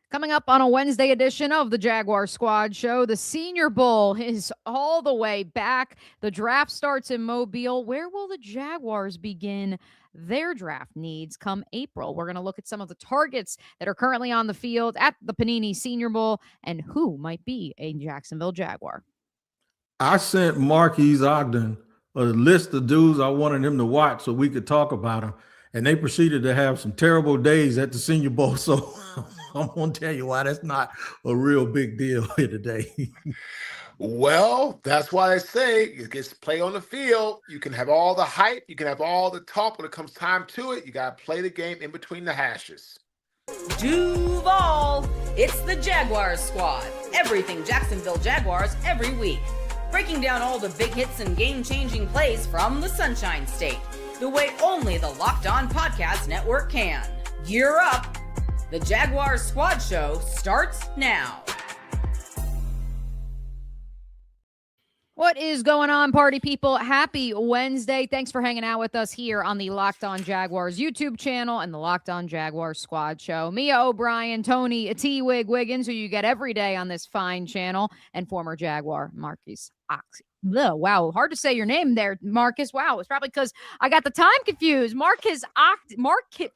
Coming up on a Wednesday edition of the Jaguar Squad Show, the Senior Bowl is all the way back. The draft starts in Mobile. Where will the Jaguars begin their draft needs come April? We're going to look at some of the targets that are currently on the field at the Panini Senior Bowl and who might be a Jacksonville Jaguar. I sent Marques Ogden a list of dudes I wanted him to watch so we could talk about them. And they proceeded to have some terrible days at the Senior Bowl. So I'm going to tell you why that's not a real big deal here today. Well, that's why I say it gets play on the field. You can have all the hype. You can have all the talk. When it comes time to it, you got to play the game in between the hashes. Duval, it's the Jaguars Squad. Everything Jacksonville Jaguars every week. Breaking down all the big hits and game-changing plays from the Sunshine State. The way only the Locked On Podcast Network can. Gear up. The Jaguars Squad Show starts now. What is going on, party people? Happy Wednesday. Thanks for hanging out with us here on the Locked On Jaguars YouTube channel and the Locked On Jaguars Squad Show. Mia O'Brien, Tony T. Wigg Wiggins, who you get every day on this fine channel, and former Jaguar Marques Ogden. Wow, hard to say your name there, Marcus. Wow, it's probably because I got the time confused. Marques Ogden.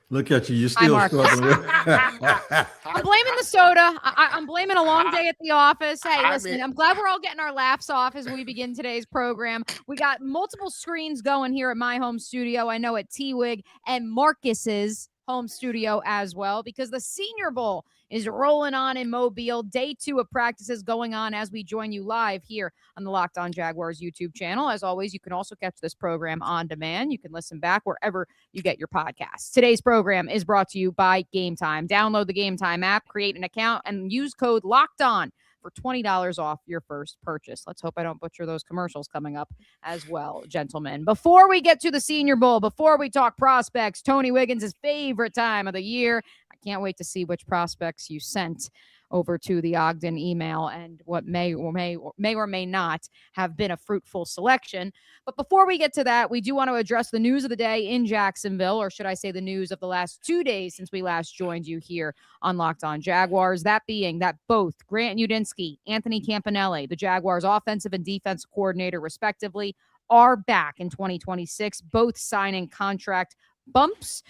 Look at you. You're still struggling. I'm blaming the soda. I'm blaming a long day at the office. Hey, listen, I'm glad we're all getting our laughs off as we begin today's program. We got multiple screens going here at my home studio. I know at T-Wig and Marcus's home studio as well, because the Senior Bowl is rolling on in Mobile. Day 2 of practices going on as we join you live here on the Locked On Jaguars YouTube channel. As always, you can also catch this program on demand. You can listen back wherever you get your podcasts. Today's program is brought to you by Gametime. Download the Gametime app, create an account, and use code LOCKEDON for $20 off your first purchase. Let's hope I don't butcher those commercials coming up as well, gentlemen. Before we get to the Senior Bowl, before we talk prospects, Tony Wiggins' favorite time of the year. I can't wait to see which prospects you sent over to the Ogden email and what may or may not have been a fruitful selection. But before we get to that, we do want to address the news of the day in Jacksonville, or should I say the news of the last 2 days since we last joined you here on Locked On Jaguars. That being that both Grant Udinski, Anthony Campenile, the Jaguars offensive and defensive coordinator respectively, are back in 2026, both signing contract bumps,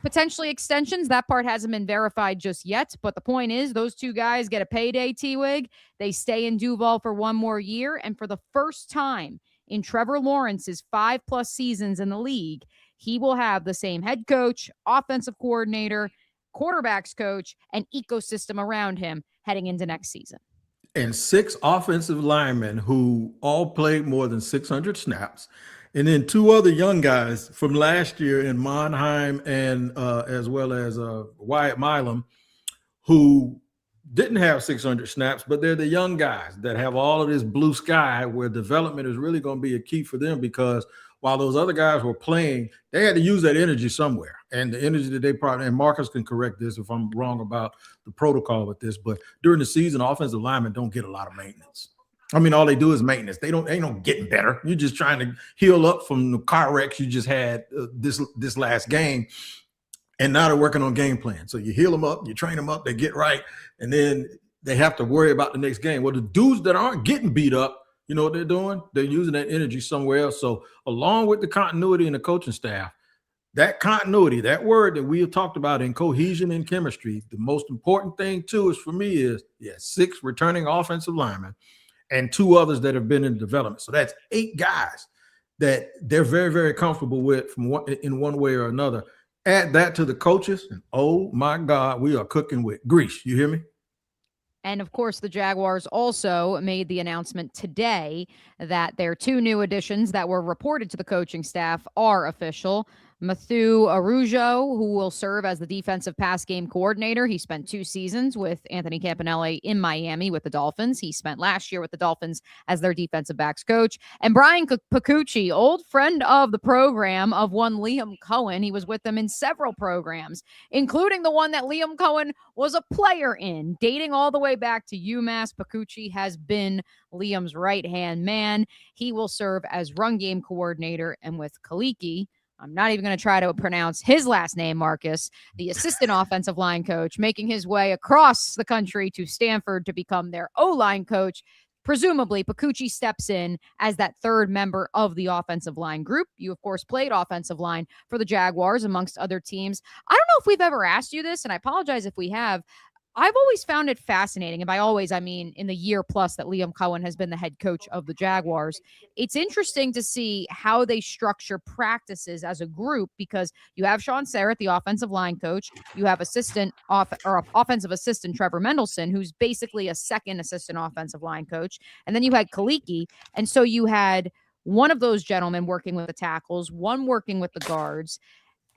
potentially extensions. That part hasn't been verified just yet, but the point is those two guys get a payday, T-Wig. They stay in Duval for one more year, and for the first time in Trevor Lawrence's 5+ seasons in the league, he will have the same head coach, offensive coordinator, quarterbacks coach, and ecosystem around him heading into next season. And 6 offensive linemen who all played more than 600 snaps. And then 2 other young guys from last year in Monheim and as well as Wyatt Milam, who didn't have 600 snaps, but they're the young guys that have all of this blue sky where development is really going to be a key for them, because while those other guys were playing, they had to use that energy somewhere. And the energy that they probably, and Marcus can correct this if I'm wrong about the protocol with this, but during the season, offensive linemen don't get a lot of maintenance. I mean, all they do is maintenance. Ain't no getting better. You're just trying to heal up from the car wrecks you just had this last game, and now they're working on game plan. So you heal them up, you train them up, they get right, and then they have to worry about the next game. Well, the dudes that aren't getting beat up, you know what they're doing? They're using that energy somewhere else. So along with the continuity in the coaching staff, that continuity, that word that we have talked about in cohesion and chemistry, the most important thing too is for me is 6 returning offensive linemen and 2 others that have been in development. So that's 8 guys that they're very, very comfortable with in one way or another. Add that to the coaches, and oh my God, we are cooking with grease. You hear me? And of course, the Jaguars also made the announcement today that their 2 new additions that were reported to the coaching staff are official. Matthew Arujo, who will serve as the defensive pass game coordinator. He spent 2 seasons with Anthony Campenile in Miami with the Dolphins. He spent last year with the Dolphins as their defensive backs coach. And Brian Picucci, old friend of the program of one Liam Cohen. He was with them in several programs, including the one that Liam Cohen was a player in, dating all the way back to UMass. Picucci has been Liam's right-hand man. He will serve as run game coordinator, and with Kaliki, I'm not even going to try to pronounce his last name, Marcus, the assistant offensive line coach, making his way across the country to Stanford to become their O-line coach. Presumably, Pacucci steps in as that third member of the offensive line group. You, of course, played offensive line for the Jaguars amongst other teams. I don't know if we've ever asked you this, and I apologize if we have. I've always found it fascinating, and by always, I mean in the year plus that Liam Cohen has been the head coach of the Jaguars. It's interesting to see how they structure practices as a group, because you have Sean Sarrett, the offensive line coach. You have offensive assistant Trevor Mendelson, who's basically a second assistant offensive line coach. And then you had Kaliki. And so you had one of those gentlemen working with the tackles, one working with the guards.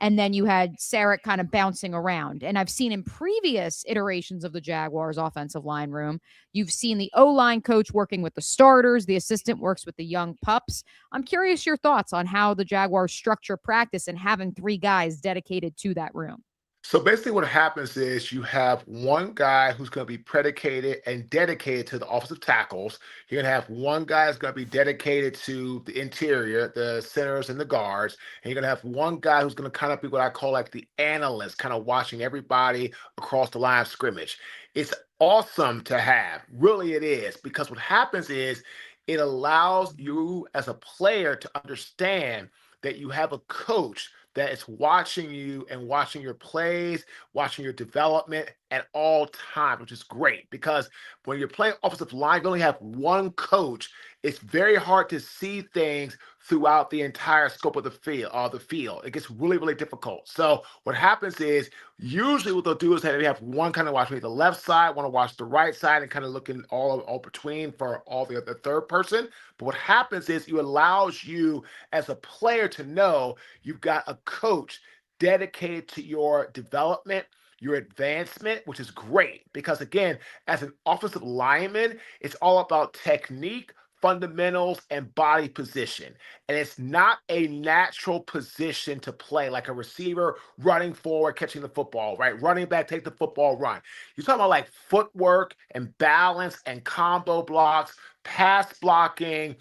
And then you had Sarek kind of bouncing around. And I've seen in previous iterations of the Jaguars offensive line room, you've seen the O-line coach working with the starters. The assistant works with the young pups. I'm curious your thoughts on how the Jaguars structure practice and having three guys dedicated to that room. So basically what happens is you have one guy who's going to be predicated and dedicated to the offensive tackles. You're going to have one guy who's going to be dedicated to the interior, the centers and the guards. And you're going to have one guy who's going to kind of be what I call like the analyst, kind of watching everybody across the line of scrimmage. It's awesome to have. Really it is, because what happens is it allows you as a player to understand that you have a coach that is watching you and watching your plays, watching your development at all times, which is great, because when you're playing offensive line, you only have one coach. It's very hard to see things throughout the entire scope of the field. It gets really, really difficult. So what happens is usually what they'll do is they have one kind of watch the left side, want to watch the right side, and kind of looking all between for all the other third person. But what happens is it allows you as a player to know you've got a coach dedicated to your development, your advancement, which is great, because again, as an offensive lineman, it's all about technique, fundamentals, and body position. And it's not a natural position to play like a receiver running forward, catching the football, right? Running back, take the football, run. You're talking about like footwork and balance and combo blocks, pass blocking,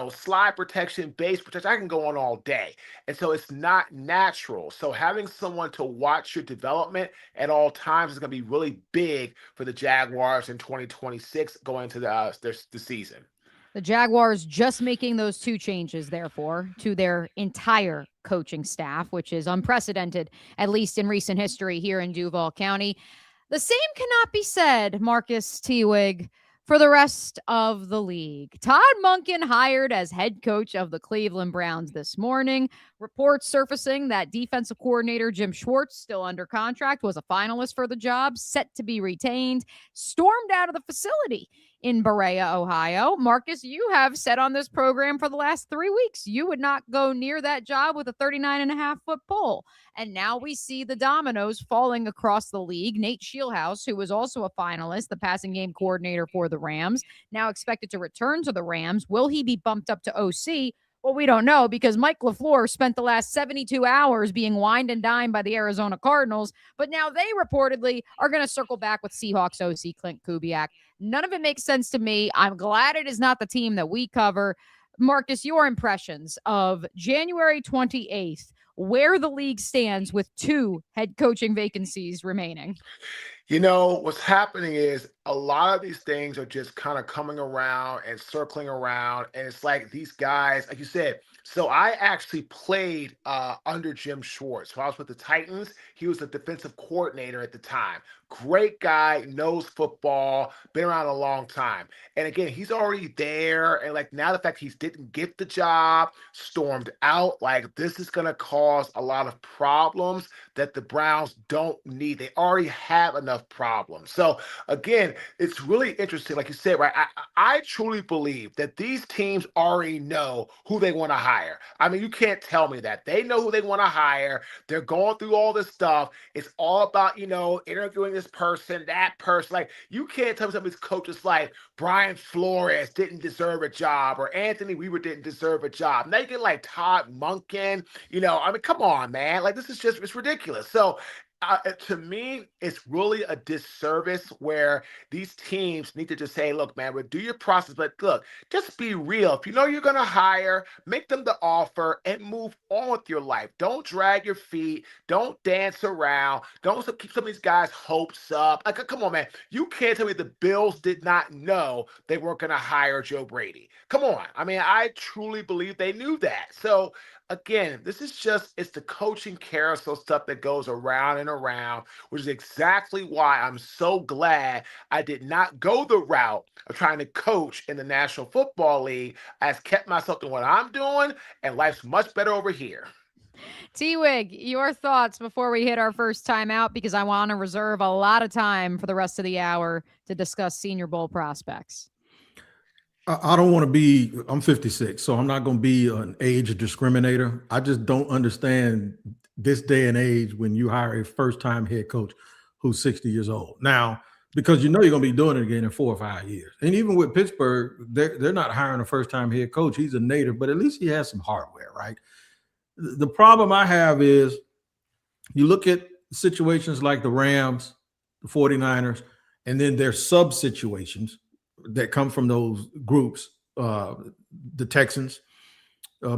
slide protection, base protection. I can go on all day. And so it's not natural. So having someone to watch your development at all times is going to be really big for the Jaguars in 2026 going into the season. The Jaguars just making those two changes, therefore, to their entire coaching staff, which is unprecedented, at least in recent history here in Duval County. The same cannot be said, Marcus T. Wigg, for the rest of the league. Todd Monken hired as head coach of the Cleveland Browns this morning. Reports surfacing that defensive coordinator Jim Schwartz, still under contract, was a finalist for the job, set to be retained, stormed out of the facility in Berea, Ohio. Marcus, you have said on this program for the last 3 weeks, you would not go near that job with a 39.5-foot pole. And now we see the dominoes falling across the league. Nate Shieldhouse, who was also a finalist, the passing game coordinator for the Rams, now expected to return to the Rams. Will he be bumped up to OC? Well, we don't know, because Mike LaFleur spent the last 72 hours being wined and dined by the Arizona Cardinals, but now they reportedly are going to circle back with Seahawks OC Clint Kubiak. None of it makes sense to me. I'm glad it is not the team that we cover. Marcus, your impressions of January 28th, where the league stands with 2 head coaching vacancies remaining. What's happening is a lot of these things are just kind of coming around and circling around. And it's like these guys, like you said, so I actually played under Jim Schwartz. So I was with the Titans. He was the defensive coordinator at the time. Great guy, knows football, been around a long time. And again, he's already there. And like now the fact he didn't get the job, stormed out, like this is going to cause a lot of problems that the Browns don't need. They already have enough problems. So again, it's really interesting. Like you said, right? I truly believe that these teams already know who they want to hire. I mean, you can't tell me that. They know who they want to hire. They're going through all this stuff. It's all about, interviewing this person, that person. Like, you can't tell me some of these coaches like Brian Flores didn't deserve a job or Anthony Weaver didn't deserve a job. Now you get like Todd Monken, I mean, come on, man. Like, this is just, it's ridiculous. So To me, it's really a disservice where these teams need to just say, look, man, we'll do your process, but look, just be real. If you know you're going to hire, make them the offer and move on with your life. Don't drag your feet. Don't dance around. Don't keep some of these guys' hopes up. Like, come on, man. You can't tell me the Bills did not know they weren't going to hire Joe Brady. Come on. I mean, I truly believe they knew that. So, again, this is it's the coaching carousel stuff that goes around and around, which is exactly why I'm so glad I did not go the route of trying to coach in the National Football League. I've kept myself to what I'm doing, and life's much better over here. T-Wig, your thoughts before we hit our first time out, because I want to reserve a lot of time for the rest of the hour to discuss Senior Bowl prospects. I don't want to be, I'm 56, so I'm not going to be an age discriminator. I just don't understand this day and age when you hire a first-time head coach who's 60 years old. Now, because you know you're going to be doing it again in 4 or 5 years. And even with Pittsburgh, they're not hiring a first-time head coach. He's a native, but at least he has some hardware, right? The problem I have is you look at situations like the Rams, the 49ers, and then their sub-situations that come from those groups, the Texans,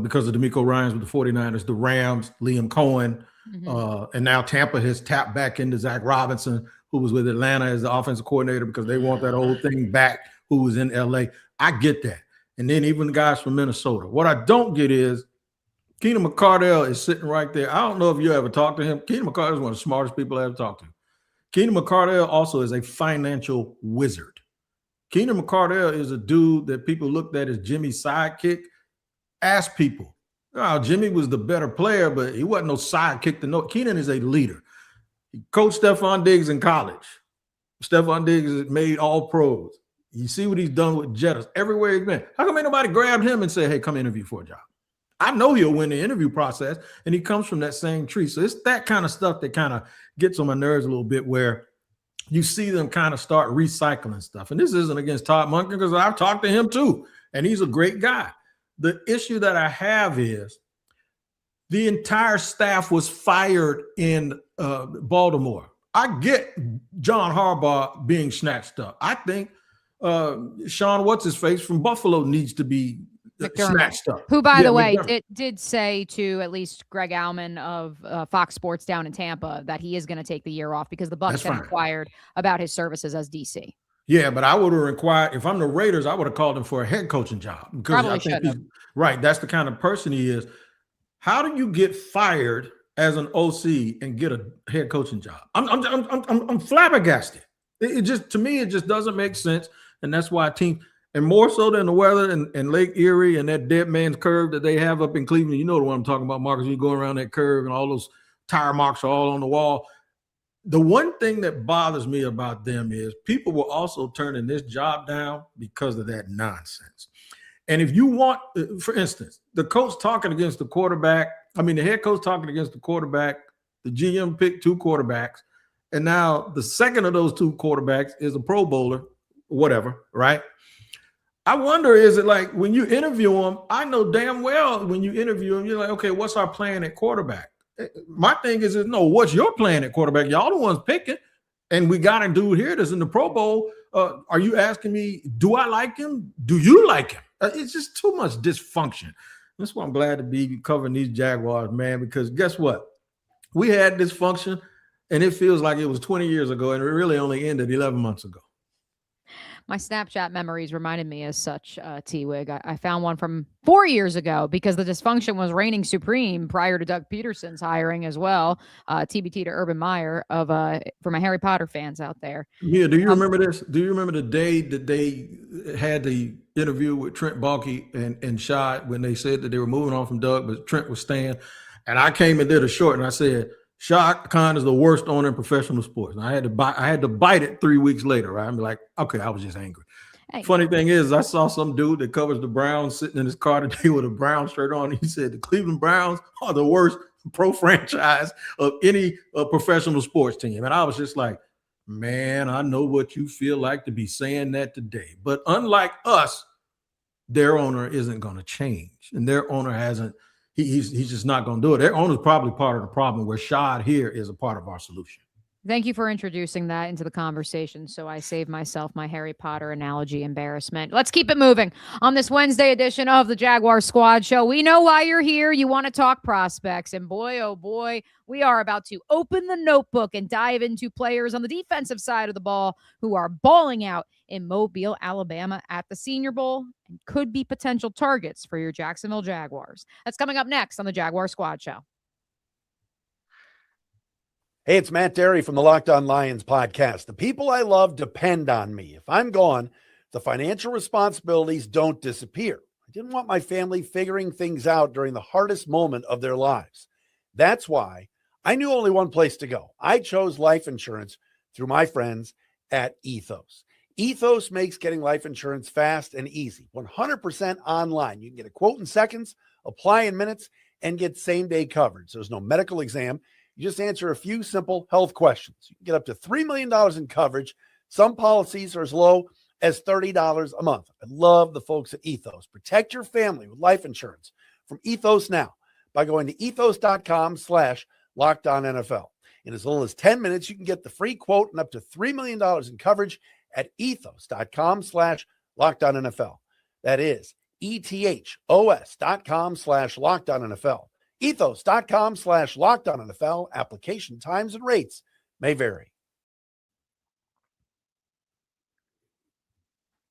because of DeMeco Ryans with the 49ers, the Rams, Liam Cohen, and now Tampa has tapped back into Zach Robinson, who was with Atlanta as the offensive coordinator because they want that whole thing back, who was in LA. I get that. And then even the guys from Minnesota. What I don't get is Keenan McCardell is sitting right there. I don't know if you ever talked to him. Keenan McCardell is one of the smartest people I ever talked to. Keenan McCardell also is a financial wizard. Keenan McCardell is a dude that people looked at as Jimmy's sidekick. Ask people. Oh, Jimmy was the better player, but he wasn't no sidekick to know. Keenan is a leader. He coached Stephon Diggs in college. Stephon Diggs has made all pros. You see what he's done with Jettas everywhere he's been. How come ain't nobody grabbed him and said, hey, come interview for a job? I know he'll win the interview process, and he comes from that same tree. So it's that kind of stuff that kind of gets on my nerves a little bit where you see them kind of start recycling stuff. And this isn't against Todd Monken because I've talked to him too, and he's a great guy. The issue that I have is the entire staff was fired in Baltimore. I get John Harbaugh being snatched up. I think Sean What's-His-Face from Buffalo needs to be snatched up. Who, by the way, did say to at least Greg Auman of Fox Sports down in Tampa that he is going to take the year off because the Bucs have inquired about his services as DC. Yeah, but I would have inquired, if I'm the Raiders, I would have called him for a head coaching job. Because Probably should have. Right, that's the kind of person he is. How do you get fired as an OC and get a head coaching job? I'm flabbergasted. It just, to me, it just doesn't make sense, and that's why teams. And more so than the weather and Lake Erie and that dead man's curve that they have up in Cleveland. You know the one I'm talking about, Marcus. You go around that curve and all those tire marks are all on the wall. The one thing that bothers me about them is people will also turning this job down because of that nonsense. And if you want, for instance, the coach talking against the quarterback, the head coach talking against the quarterback, the GM picked 2 quarterbacks, and now the second of those 2 quarterbacks is a Pro Bowler, whatever, right? I wonder, is it like when you interview them, I know damn well when you interview them, you're like, okay, what's our plan at quarterback? My thing is no, what's your plan at quarterback? Y'all the ones picking, and we got a dude here that's in the Pro Bowl. Are you asking me, do I like him? Do you like him? It's just too much dysfunction. That's why I'm glad to be covering these Jaguars, man, because guess what? We had dysfunction, and it feels like it was 20 years ago, and it really only ended 11 months ago. My Snapchat memories reminded me as such, T-Wig. I found one from 4 years ago because the dysfunction was reigning supreme prior to Doug Peterson's hiring as well. TBT to Urban Meyer for my Harry Potter fans out there. Yeah, do you remember this? Do you remember the day that they had the interview with Trent Baalke and Shad when they said that they were moving on from Doug, but Trent was staying? And I came and did a short, and I said, Shad Khan is the worst owner in professional sports. And I had to bite it 3 weeks later, right? I'm like, okay, I was just angry. Hey. Funny thing is, I saw some dude that covers the Browns sitting in his car today with a Brown shirt on. He said the Cleveland Browns are the worst pro franchise of any professional sports team. And I was just like, man, I know what you feel like to be saying that today. But unlike us, their owner isn't going to change. And their owner he's just not going to do it. Their owner's probably part of the problem, where Shad here is a part of our solution. Thank you for introducing that into the conversation. So I saved myself my Harry Potter analogy embarrassment. Let's keep it moving on this Wednesday edition of the Jaguar Squad Show. We know why you're here. You want to talk prospects. And boy, oh boy, we are about to open the notebook and dive into players on the defensive side of the ball who are balling out in Mobile, Alabama at the Senior Bowl and could be potential targets for your Jacksonville Jaguars. That's coming up next on the Jaguar Squad Show. Hey, it's Matt Derry from the Locked On Lions podcast. The people I love depend on me. If I'm gone, the financial responsibilities don't disappear. I didn't want my family figuring things out during the hardest moment of their lives. That's why I knew only one place to go. I chose life insurance through my friends at Ethos. Ethos makes getting life insurance fast and easy, 100% online. You can get a quote in seconds, apply in minutes, and get same-day coverage. There's no medical exam. You just answer a few simple health questions. You can get up to $3 million in coverage. Some policies are as low as $30 a month. I love the folks at Ethos. Protect your family with life insurance from Ethos now by going to ethos.com/LockedOnNFL. In as little as 10 minutes, you can get the free quote and up to $3 million in coverage at ethos.com/LockedOnNFL. That is ethos.com/LockedOnNFL. Ethos.com/LockedOnNFL. Application times and rates may vary.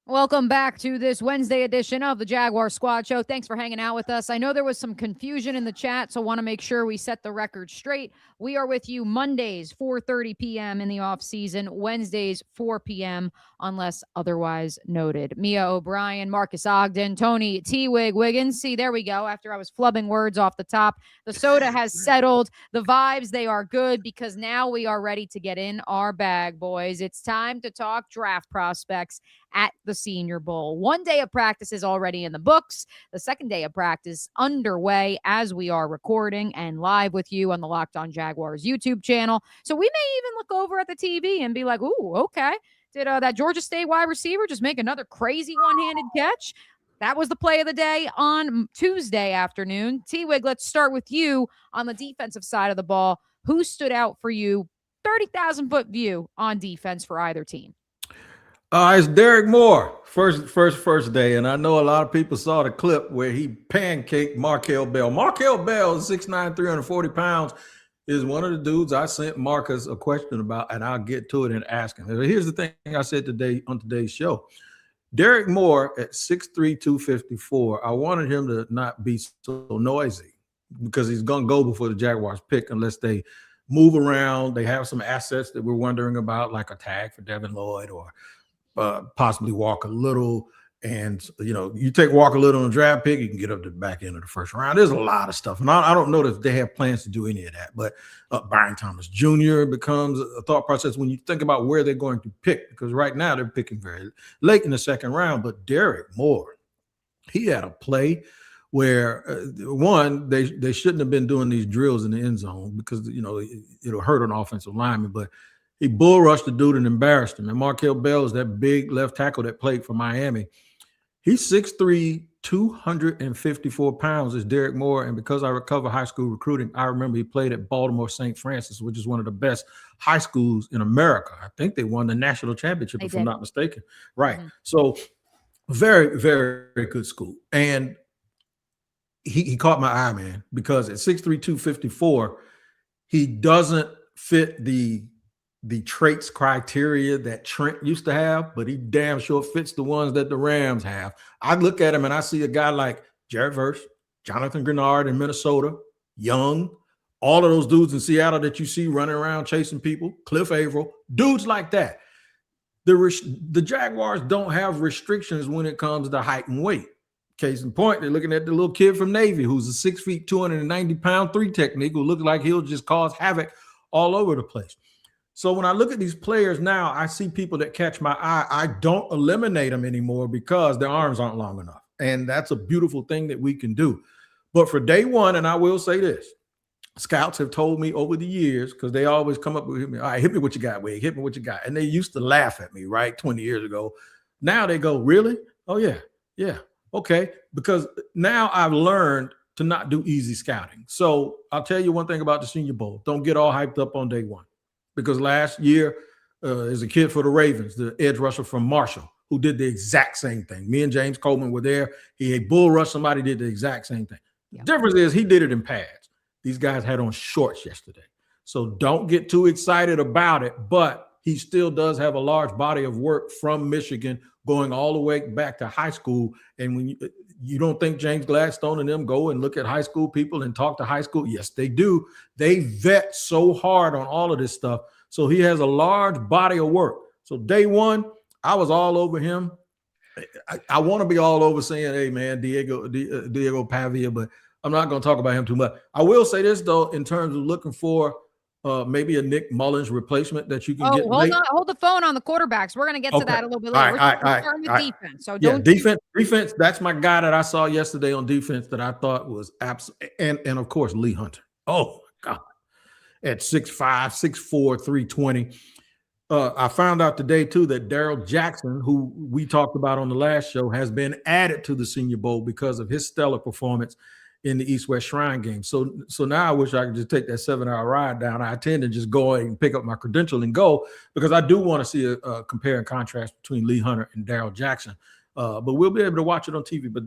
Welcome back to this Wednesday edition of the Jaguar Squad Show. Thanks for hanging out with us. I know there was some confusion in the chat, so want to make sure we set the record straight. We are with you Mondays, 4:30 p.m. in the off season, Wednesdays, 4 p.m. unless otherwise noted. Mia O'Brien, Marques Ogden, Tony T. Wigg Wiggins. See, there we go. After I was flubbing words off the top, the soda has settled. The vibes, they are good because now we are ready to get in our bag, boys. It's time to talk draft prospects at the Senior Bowl. One day of practice is already in the books. The second day of practice underway as we are recording and live with you on the Locked On Jaguars YouTube channel. So we may even look over at the TV and be like, ooh, okay. Did that Georgia State wide receiver just make another crazy one-handed catch? That was the play of the day on Tuesday afternoon. T-Wig, let's start with you on the defensive side of the ball. Who stood out for you? 30,000-foot view on defense for either team. It's Derek Moore, first day, and I know a lot of people saw the clip where he pancaked Markel Bell. Markel Bell is 6'9", 340 pounds, is one of the dudes I sent Marcus a question about, and I'll get to it and ask him. Here's the thing I said today on today's show. Derek Moore at 6'3", 254, I wanted him to not be so noisy because he's going to go before the Jaguars pick unless they move around. They have some assets that we're wondering about, like a tag for Devin Lloyd or possibly Walker Little. And, you know, you take Walker Little on a draft pick, you can get up to the back end of the first round. There's a lot of stuff. And I don't know that they have plans to do any of that. But Byron Thomas Jr. becomes a thought process when you think about where they're going to pick, because right now they're picking very late in the second round. But Derek Moore, he had a play where, one, they shouldn't have been doing these drills in the end zone because, you know, it'll hurt an offensive lineman. But he bull rushed the dude and embarrassed him. And Markel Bell is that big left tackle that played for Miami. He's 6'3", 254 pounds is Derek Moore. And because I recover high school recruiting, I remember he played at Baltimore St. Francis, which is one of the best high schools in America. I think they won the national championship, if I'm not mistaken. Right. Mm-hmm. So very, very, very good school. And he caught my eye, man, because at 6'3", 254, he doesn't fit the traits criteria that Trent used to have, but he damn sure fits the ones that the Rams have. I look at him and I see a guy like Jared Verse, Jonathan Grenard in Minnesota, Young, all of those dudes in Seattle that you see running around chasing people, Cliff Averill, dudes like that. The Jaguars don't have restrictions when it comes to height and weight. Case in point, they're looking at the little kid from Navy who's a 6 feet, 290-pound three technique who looks like he'll just cause havoc all over the place. So when I look at these players now, I see people that catch my eye. I don't eliminate them anymore because their arms aren't long enough. And that's a beautiful thing that we can do. But for day one, and I will say this, scouts have told me over the years, because they always come up with me, all right, hit me what you got, Wig, hit me what you got. And they used to laugh at me, right, 20 years ago. Now they go, really? Oh, yeah, okay. Because now I've learned to not do easy scouting. So I'll tell you one thing about the Senior Bowl. Don't get all hyped up on day one, because last year as a kid for the Ravens, the edge rusher from Marshall, who did the exact same thing. Me and James Coleman were there. He had bull rushed somebody, did the exact same thing. The difference is he did it in pads. These guys had on shorts yesterday. So don't get too excited about it, but he still does have a large body of work from Michigan going all the way back to high school. And when you don't think James Gladstone and them go and look at high school people and talk to high school? Yes, they do. They vet so hard on all of this stuff. So he has a large body of work. So day one, I was all over him. I want to be all over saying, hey, man, Diego Pavia, but I'm not going to talk about him too much. I will say this, though, in terms of looking for maybe a Nick Mullins replacement that you can get. Hold the phone on the quarterbacks. We're going to get to that a little bit later. We're starting with defense. So defense. That's my guy that I saw yesterday on defense that I thought was absolute. And of course, Lee Hunter. Oh, my God. At 6'5", 6'4", 320. I found out today, too, that Darrell Jackson, who we talked about on the last show, has been added to the Senior Bowl because of his stellar performance in the East-West Shrine game. So now I wish I could just take that 7-hour ride down. I tend to just go and pick up my credential and go, because I do want to see a compare and contrast between Lee Hunter and Darrell Jackson. But we'll be able to watch it on TV. But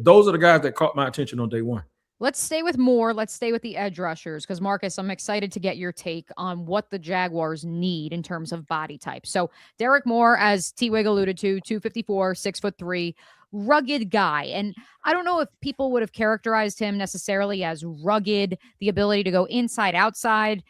those are the guys that caught my attention on day one. Let's stay with Moore. Let's stay with the edge rushers, because, Marcus, I'm excited to get your take on what the Jaguars need in terms of body type. So Derek Moore, as T-Wig alluded to, 254, 6'3", rugged guy. And I don't know if people would have characterized him necessarily as rugged, the ability to go inside, outside,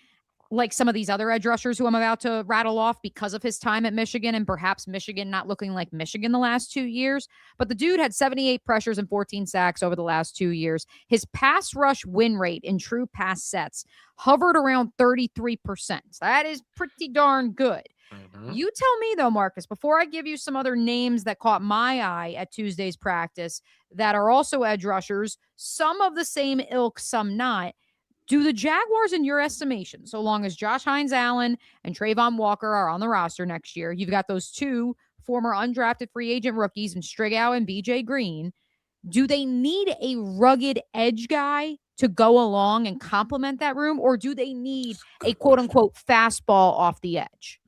like some of these other edge rushers who I'm about to rattle off because of his time at Michigan, and perhaps Michigan not looking like Michigan the last 2 years. But the dude had 78 pressures and 14 sacks over the last 2 years. His pass rush win rate in true pass sets hovered around 33%. That is pretty darn good. Mm-hmm. You tell me, though, Marcus, before I give you some other names that caught my eye at Tuesday's practice that are also edge rushers, some of the same ilk, some not. Do the Jaguars, in your estimation, so long as Josh Hines-Allen and Trayvon Walker are on the roster next year, you've got those two former undrafted free agent rookies in Strigow and BJ Green, do they need a rugged edge guy to go along and complement that room, or do they need a quote-unquote fastball off the edge?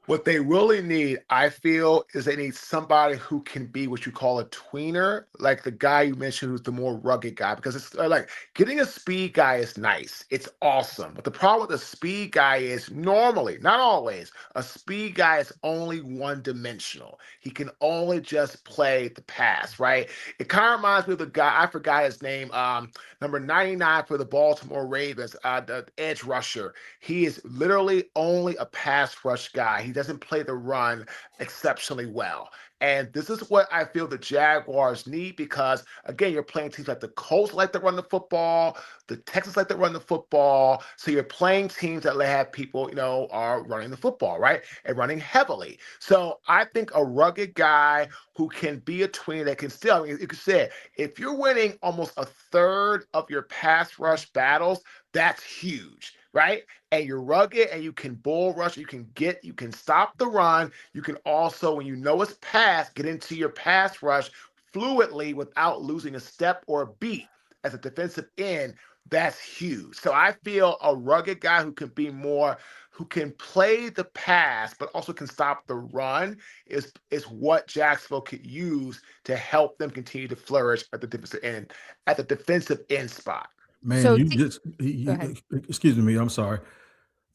What they really need, I feel, is they need somebody who can be what you call a tweener, like the guy you mentioned who's the more rugged guy, because it's like getting a speed guy is nice. It's awesome. But the problem with a speed guy is normally, not always, a speed guy is only one-dimensional. He can only just play the pass, right? It kind of reminds me of the guy, I forgot his name, number 99 for the Baltimore Ravens, the edge rusher. He is literally only a pass rush guy. He doesn't play the run exceptionally well. And this is what I feel the Jaguars need, because, again, you're playing teams like the Colts like to run the football, the Texans like to run the football. So you're playing teams that have people, are running the football, right? And running heavily. So I think a rugged guy who can be a tweener that can still, you could say, if you're winning almost a third of your pass rush battles, that's huge, right? And you're rugged and you can bull rush, you can stop the run. You can also, when you know it's pass, get into your pass rush fluidly without losing a step or a beat as a defensive end. That's huge. So I feel a rugged guy who can play the pass, but also can stop the run is what Jacksonville could use to help them continue to flourish at the defensive end spot. Man, so excuse me, I'm sorry.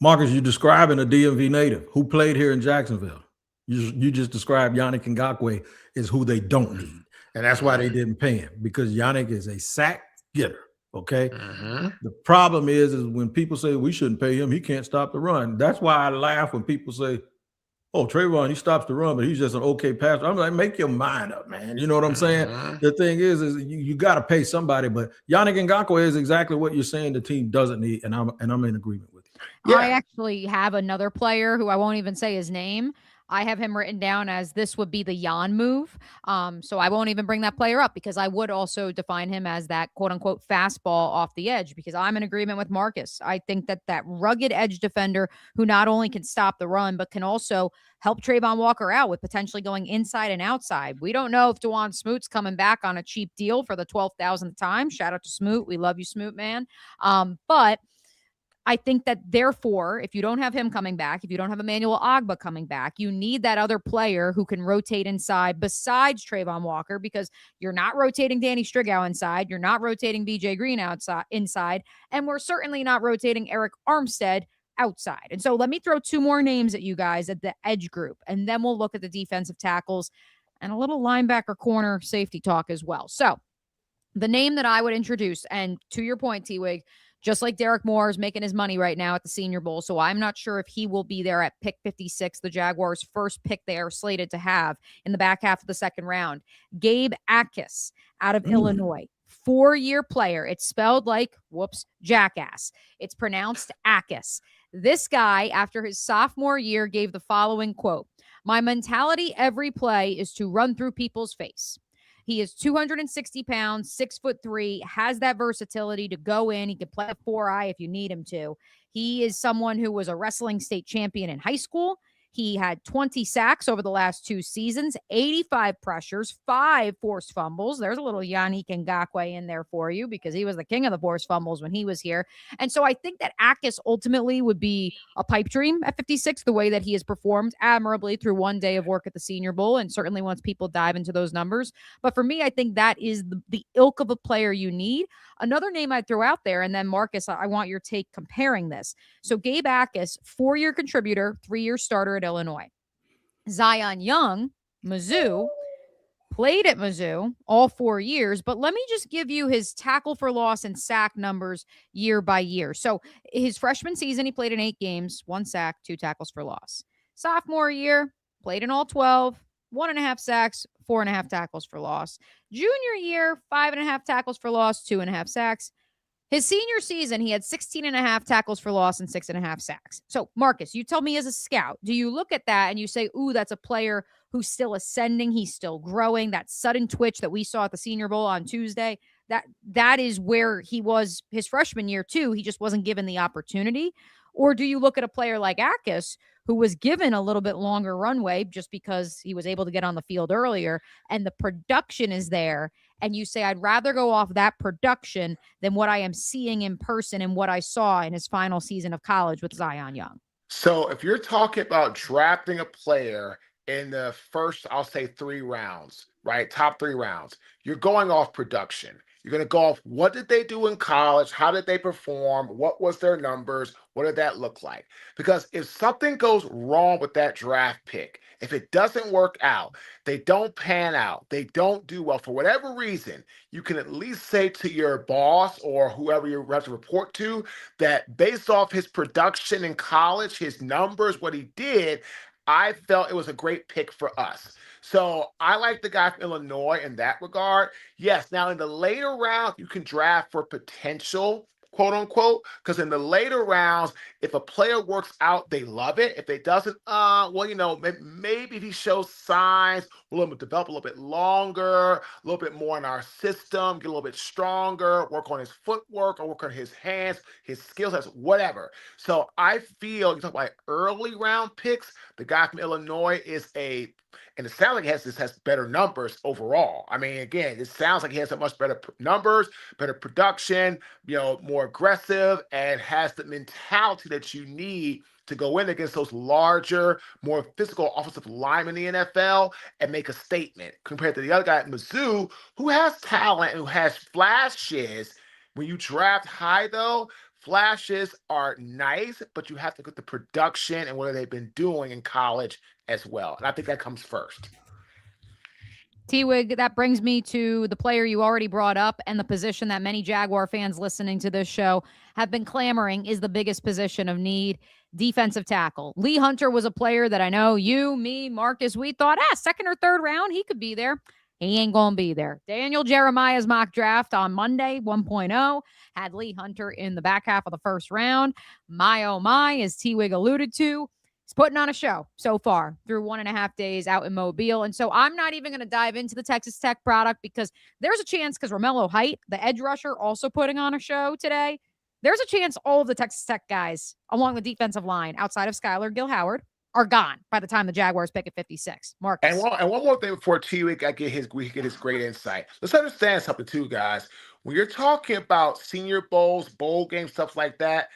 Marcus, you're describing a DMV native who played here in Jacksonville. You just described Yannick Ngakoue is who they don't need. And that's why they didn't pay him, because Yannick is a sack getter, okay? Mm-hmm. The problem is when people say we shouldn't pay him, he can't stop the run. That's why I laugh when people say, oh, Trayvon, he stops the run, but he's just an okay passer. I'm like, make your mind up, man. You know what I'm saying? Mm-hmm. The thing is you got to pay somebody. But Yannick Ngakoue is exactly what you're saying the team doesn't need, and I'm in agreement with you. Yeah. I actually have another player who I won't even say his name. I have him written down as this would be the Jan move. So I won't even bring that player up because I would also define him as that quote unquote fastball off the edge, because I'm in agreement with Marcus. I think that rugged edge defender who not only can stop the run, but can also help Trayvon Walker out with potentially going inside and outside. We don't know if DeJuan Smoot's coming back on a cheap deal for the 12,000th time. Shout out to Smoot. We love you, Smoot, man. But I think that therefore, if you don't have him coming back, if you don't have Emmanuel Ogbah coming back, you need that other player who can rotate inside besides Trayvon Walker, because you're not rotating Danny Strigow inside. You're not rotating BJ Green inside. And we're certainly not rotating Eric Armstead outside. And so let me throw two more names at you guys at the edge group, and then we'll look at the defensive tackles and a little linebacker corner safety talk as well. So the name that I would introduce, and to your point, T-Wig, just like Derek Moore is making his money right now at the Senior Bowl, so I'm not sure if he will be there at pick 56, the Jaguars' first pick they are slated to have in the back half of the second round. Gabe Akis out of Illinois, 4-year player. It's spelled like, jackass. It's pronounced Akis. This guy, after his sophomore year, gave the following quote: "My mentality every play is to run through people's face." He is 260 pounds, 6'3", has that versatility to go in. He can play a 4-eye if you need him to. He is someone who was a wrestling state champion in high school. He had 20 sacks over the last 2 seasons, 85 pressures, 5 forced fumbles. There's a little Yannick Ngakoue in there for you because he was the king of the forced fumbles when he was here. And so I think that Akis ultimately would be a pipe dream at 56, the way that he has performed admirably through one day of work at the Senior Bowl, and certainly once people dive into those numbers. But for me, I think that is the ilk of a player you need. Another name I'd throw out there, and then Marcus, I want your take comparing this. So Gabe Akis, 4-year contributor, 3-year starter at Illinois. Zion Young, Mizzou, played at Mizzou all 4 years, but let me just give you his tackle for loss and sack numbers year by year. So his freshman season, he played in 8 games, 1 sack, 2 tackles for loss. Sophomore year, played in all 12, 1.5 sacks, 4.5 tackles for loss. Junior year, 5.5 tackles for loss, 2.5 sacks. His senior season, he had 16.5 tackles for loss and 6.5 sacks. So, Marcus, you tell me as a scout, do you look at that and you say, ooh, that's a player who's still ascending, he's still growing, that sudden twitch that we saw at the Senior Bowl on Tuesday, that is where he was his freshman year too, he just wasn't given the opportunity? Or do you look at a player like Akis, who was given a little bit longer runway just because he was able to get on the field earlier, and the production is there, and you say, I'd rather go off that production than what I am seeing in person and what I saw in his final season of college with Zion Young? So if you're talking about drafting a player in the first, I'll say 3 rounds, right? Top 3 rounds, you're going off production. You're going to go off, what did they do in college? How did they perform? What was their numbers? What did that look like? Because if something goes wrong with that draft pick, if it doesn't work out, they don't pan out, they don't do well for whatever reason, you can at least say to your boss or whoever you have to report to that based off his production in college, his numbers, what he did, I felt it was a great pick for us. So I like the guy from Illinois in that regard. Yes, now in the later rounds, you can draft for potential, quote unquote, because in the later rounds, if a player works out, they love it. If they doesn't, maybe if he shows signs, we'll develop a little bit longer, a little bit more in our system, get a little bit stronger, work on his footwork or work on his hands, his skill sets, whatever. So I feel, you talk about early round picks, the guy from Illinois is and it sounds like he has better numbers overall. I mean, again, it sounds like he has a much better numbers, better production, more aggressive, and has the mentality that you need to go in against those larger, more physical offensive linemen in the NFL and make a statement compared to the other guy at Mizzou who has talent and who has flashes. When you draft high, though, flashes are nice, but you have to get the production and what they've been doing in college as well. And I think that comes first. T-Wig, that brings me to the player you already brought up and the position that many Jaguar fans listening to this show have been clamoring is the biggest position of need, defensive tackle. Lee Hunter was a player that I know you, me, Marcus, we thought, second or third round, he could be there. He ain't going to be there. Daniel Jeremiah's mock draft on Monday, 1.0, had Lee Hunter in the back half of the first round. My, oh my, as T-Wig alluded to, He's putting on a show so far through 1.5 days out in Mobile. And so I'm not even going to dive into the Texas Tech product because there's a chance, because Romello Height, the edge rusher, also putting on a show today. There's a chance all of the Texas Tech guys along the defensive line outside of Skylar Gill-Howard are gone by the time the Jaguars pick at 56. Marcus. And one more thing before T-Wig get his great insight. Let's understand something too, guys. When you're talking about Senior Bowls, bowl games, stuff like that,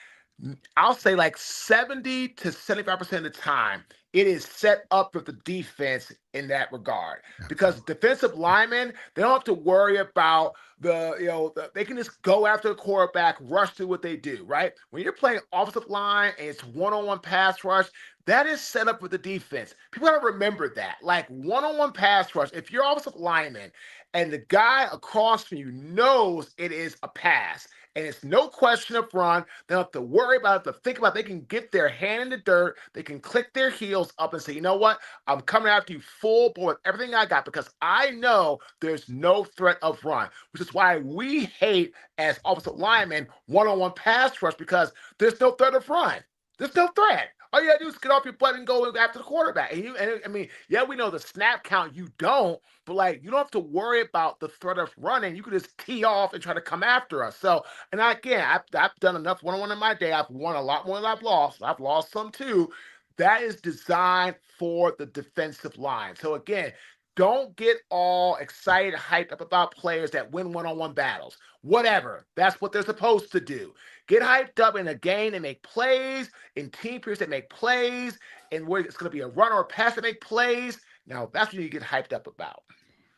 I'll say like 70 to 75% of the time, it is set up with the defense in that regard. Because defensive linemen, they don't have to worry about they can just go after the quarterback, rush through what they do, right? When you're playing offensive line and it's one-on-one pass rush, that is set up with the defense. People got to remember that. Like one-on-one pass rush, if you're offensive lineman and the guy across from you knows it is a pass, and it's no question up front, they don't have to worry about it, to think about it. They can get their hand in the dirt. They can click their heels up and say, you know what? I'm coming after you full bore with everything I got because I know there's no threat up front, which is why we hate, as offensive linemen, one-on-one pass rush because there's no threat up front. There's no threat. All you got to do is get off your butt and go after the quarterback. And we know the snap count, you don't, but like, you don't have to worry about the threat of running. You can just tee off and try to come after us. So, and again, I've done enough one-on-one in my day. I've won a lot more than I've lost. I've lost some too. That is designed for the defensive line. So again, don't get all excited, hyped up about players that win one-on-one battles. Whatever. That's what they're supposed to do. Get hyped up in a game that make plays, in team periods that make plays, and where it's going to be a run or a pass that make plays. Now, that's what you get hyped up about.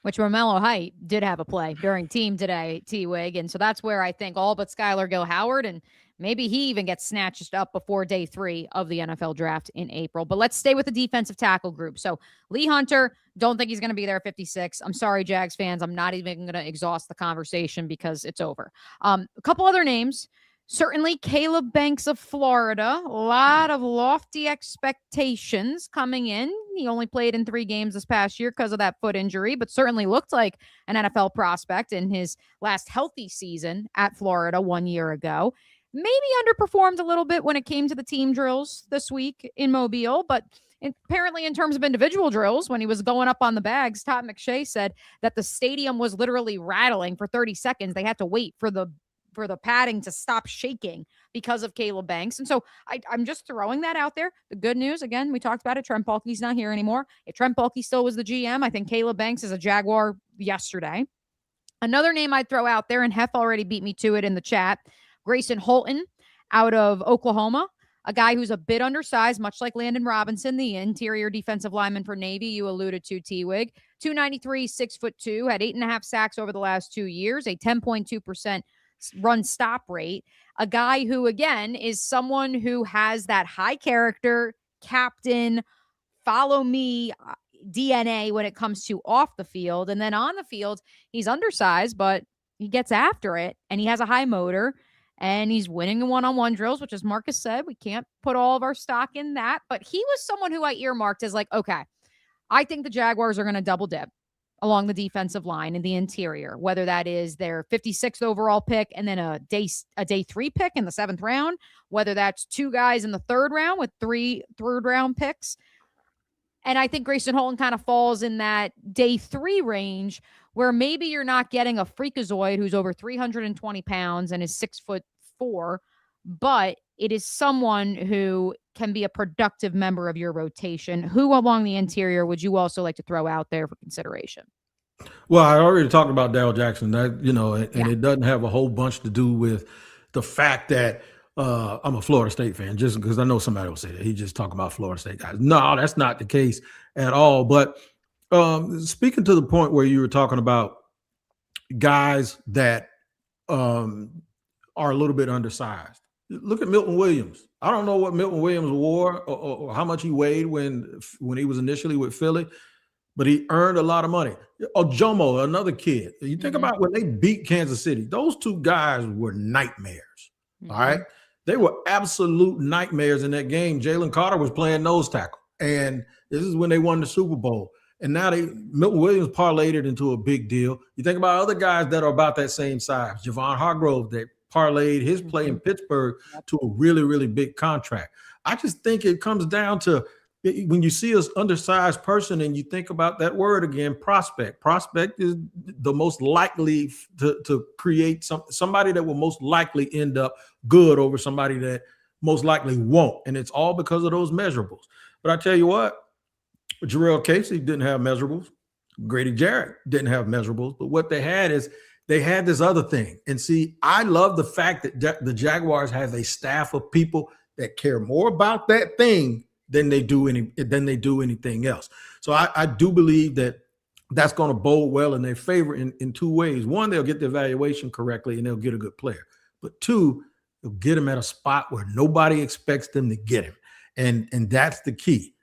Which Romello Height did have a play during team today, T-Wig. And so that's where I think all but Skylar Gill-Howard, and maybe he even gets snatched up before day 3 of the NFL draft in April. But let's stay with the defensive tackle group. So Lee Hunter, don't think he's going to be there at 56. I'm sorry, Jags fans. I'm not even going to exhaust the conversation because it's over. A couple other names. Certainly Caleb Banks of Florida. A lot of lofty expectations coming in. He only played in 3 games this past year because of that foot injury, but certainly looked like an NFL prospect in his last healthy season at Florida 1 year ago. Maybe underperformed a little bit when it came to the team drills this week in Mobile, but apparently in terms of individual drills, when he was going up on the bags, Todd McShay said that the stadium was literally rattling for 30 seconds. They had to wait for the padding to stop shaking because of Caleb Banks. And so I'm just throwing that out there. The good news, again, we talked about it. Trent Baalke's not here anymore. If Trent Baalke still was the GM, I think Caleb Banks is a Jaguar yesterday. Another name I'd throw out there, and Hef already beat me to it in the chat, Grayson Holton out of Oklahoma, a guy who's a bit undersized, much like Landon Robinson, the interior defensive lineman for Navy you alluded to, T-Wig. 293, 6'2", had 8.5 sacks over the last 2 years, a 10.2% run stop rate. A guy who, again, is someone who has that high character, captain, follow me DNA when it comes to off the field. And then on the field, he's undersized, but he gets after it and he has a high motor and he's winning in one-on-one drills, which, as Marcus said, we can't put all of our stock in that. But he was someone who I earmarked as like, okay, I think the Jaguars are going to double dip along the defensive line in the interior, whether that is their 56th overall pick and then a day 3 pick in the 7th round, whether that's 2 guys in the 3rd round with 3 third-round picks. And I think Grayson Holton kind of falls in that day 3 range where maybe you're not getting a freakazoid who's over 320 pounds and is 6'4", but it is someone who can be a productive member of your rotation. Who along the interior would you also like to throw out there for consideration? Well, I already talked about Darrell Jackson, and it doesn't have a whole bunch to do with the fact that I'm a Florida State fan, just because I know somebody will say that. He just talking about Florida State guys. No, that's not the case at all. But speaking to the point where you were talking about guys that are a little bit undersized, look at Milton Williams. I don't know what Milton Williams wore or how much he weighed when he was initially with Philly, but he earned a lot of money. Ojomo, another kid. You think about when they beat Kansas City, those 2 guys were nightmares. All right. They were absolute nightmares in that game. Jalen Carter was playing nose tackle, and this is when they won the Super Bowl. And now Milton Williams parlayed it into a big deal. You think about other guys that are about that same size. Javon Hargrove, that parlayed his play in Pittsburgh to a really, really big contract. I just think it comes down to when you see an undersized person and you think about that word again, prospect is the most likely to create somebody that will most likely end up good over somebody that most likely won't. And it's all because of those measurables. But I tell you what, Jarrell Casey didn't have measurables. Grady Jarrett didn't have measurables. But what they had is they had this other thing. And see, I love the fact that the Jaguars have a staff of people that care more about that thing than they do anything else. So I do believe that that's going to bode well in their favor in two ways. One, they'll get the evaluation correctly and they'll get a good player. But two, they'll get him at a spot where nobody expects them to get him. And that's the key.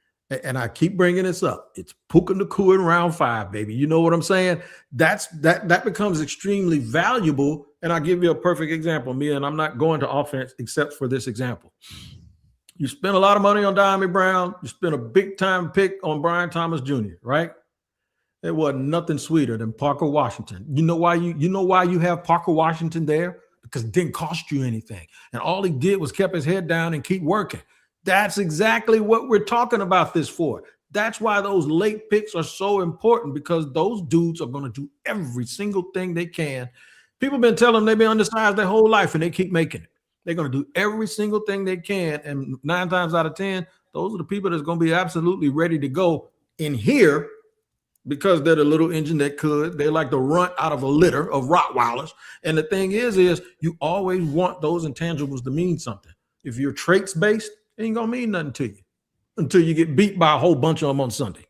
And I keep bringing this up. It's Puka Nacua in round 5, baby. You know what I'm saying? That becomes extremely valuable. And I'll give you a perfect example. And I'm not going to offense except for this example. You spent a lot of money on Diamond Brown. You spent a big time pick on Brian Thomas Jr., right? There wasn't nothing sweeter than Parker Washington. You know why you have Parker Washington there? Because it didn't cost you anything. And all he did was kept his head down and keep working. That's exactly what we're talking about this for. That's why those late picks are so important, because those dudes are going to do every single thing they can. People have been telling them they've been undersized their whole life, and they keep making it. They're going to do every single thing they can. And 9 times out of 10, those are the people that's going to be absolutely ready to go in here, because they're the little engine that could. They're like the runt out of a litter of Rottweilers. And the thing is you always want those intangibles to mean something. If you're traits based, it ain't going to mean nothing to you until you get beat by a whole bunch of them on Sunday.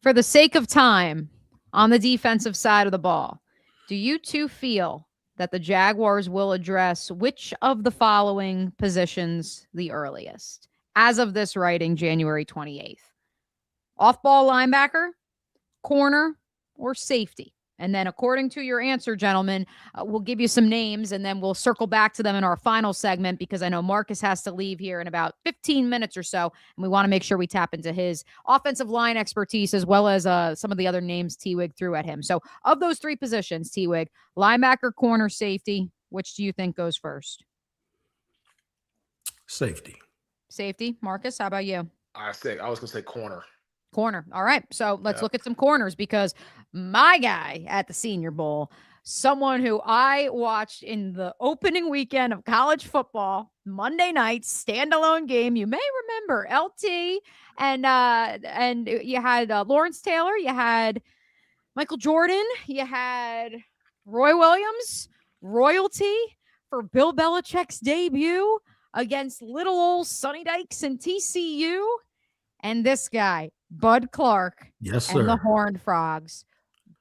For the sake of time, on the defensive side of the ball, do you two feel that the Jaguars will address which of the following positions the earliest as of this writing, January 28th? Off-ball linebacker, corner, or safety? And then according to your answer, gentlemen, we'll give you some names and then we'll circle back to them in our final segment, because I know Marcus has to leave here in about 15 minutes or so. And we want to make sure we tap into his offensive line expertise as well as some of the other names T-Wigg threw at him. So of those 3 positions, T-Wigg, linebacker, corner, safety, which do you think goes first? Safety. Marcus, how about you? I was going to say corner. Corner. All right. So let's look at some corners, because my guy at the Senior Bowl, someone who I watched in the opening weekend of college football, Monday night standalone game. You may remember LT and you had Lawrence Taylor, you had Michael Jordan, you had Roy Williams, royalty for Bill Belichick's debut against little old Sonny Dykes and TCU. And this guy, Bud Clark, yes, sir, and the Horned Frogs,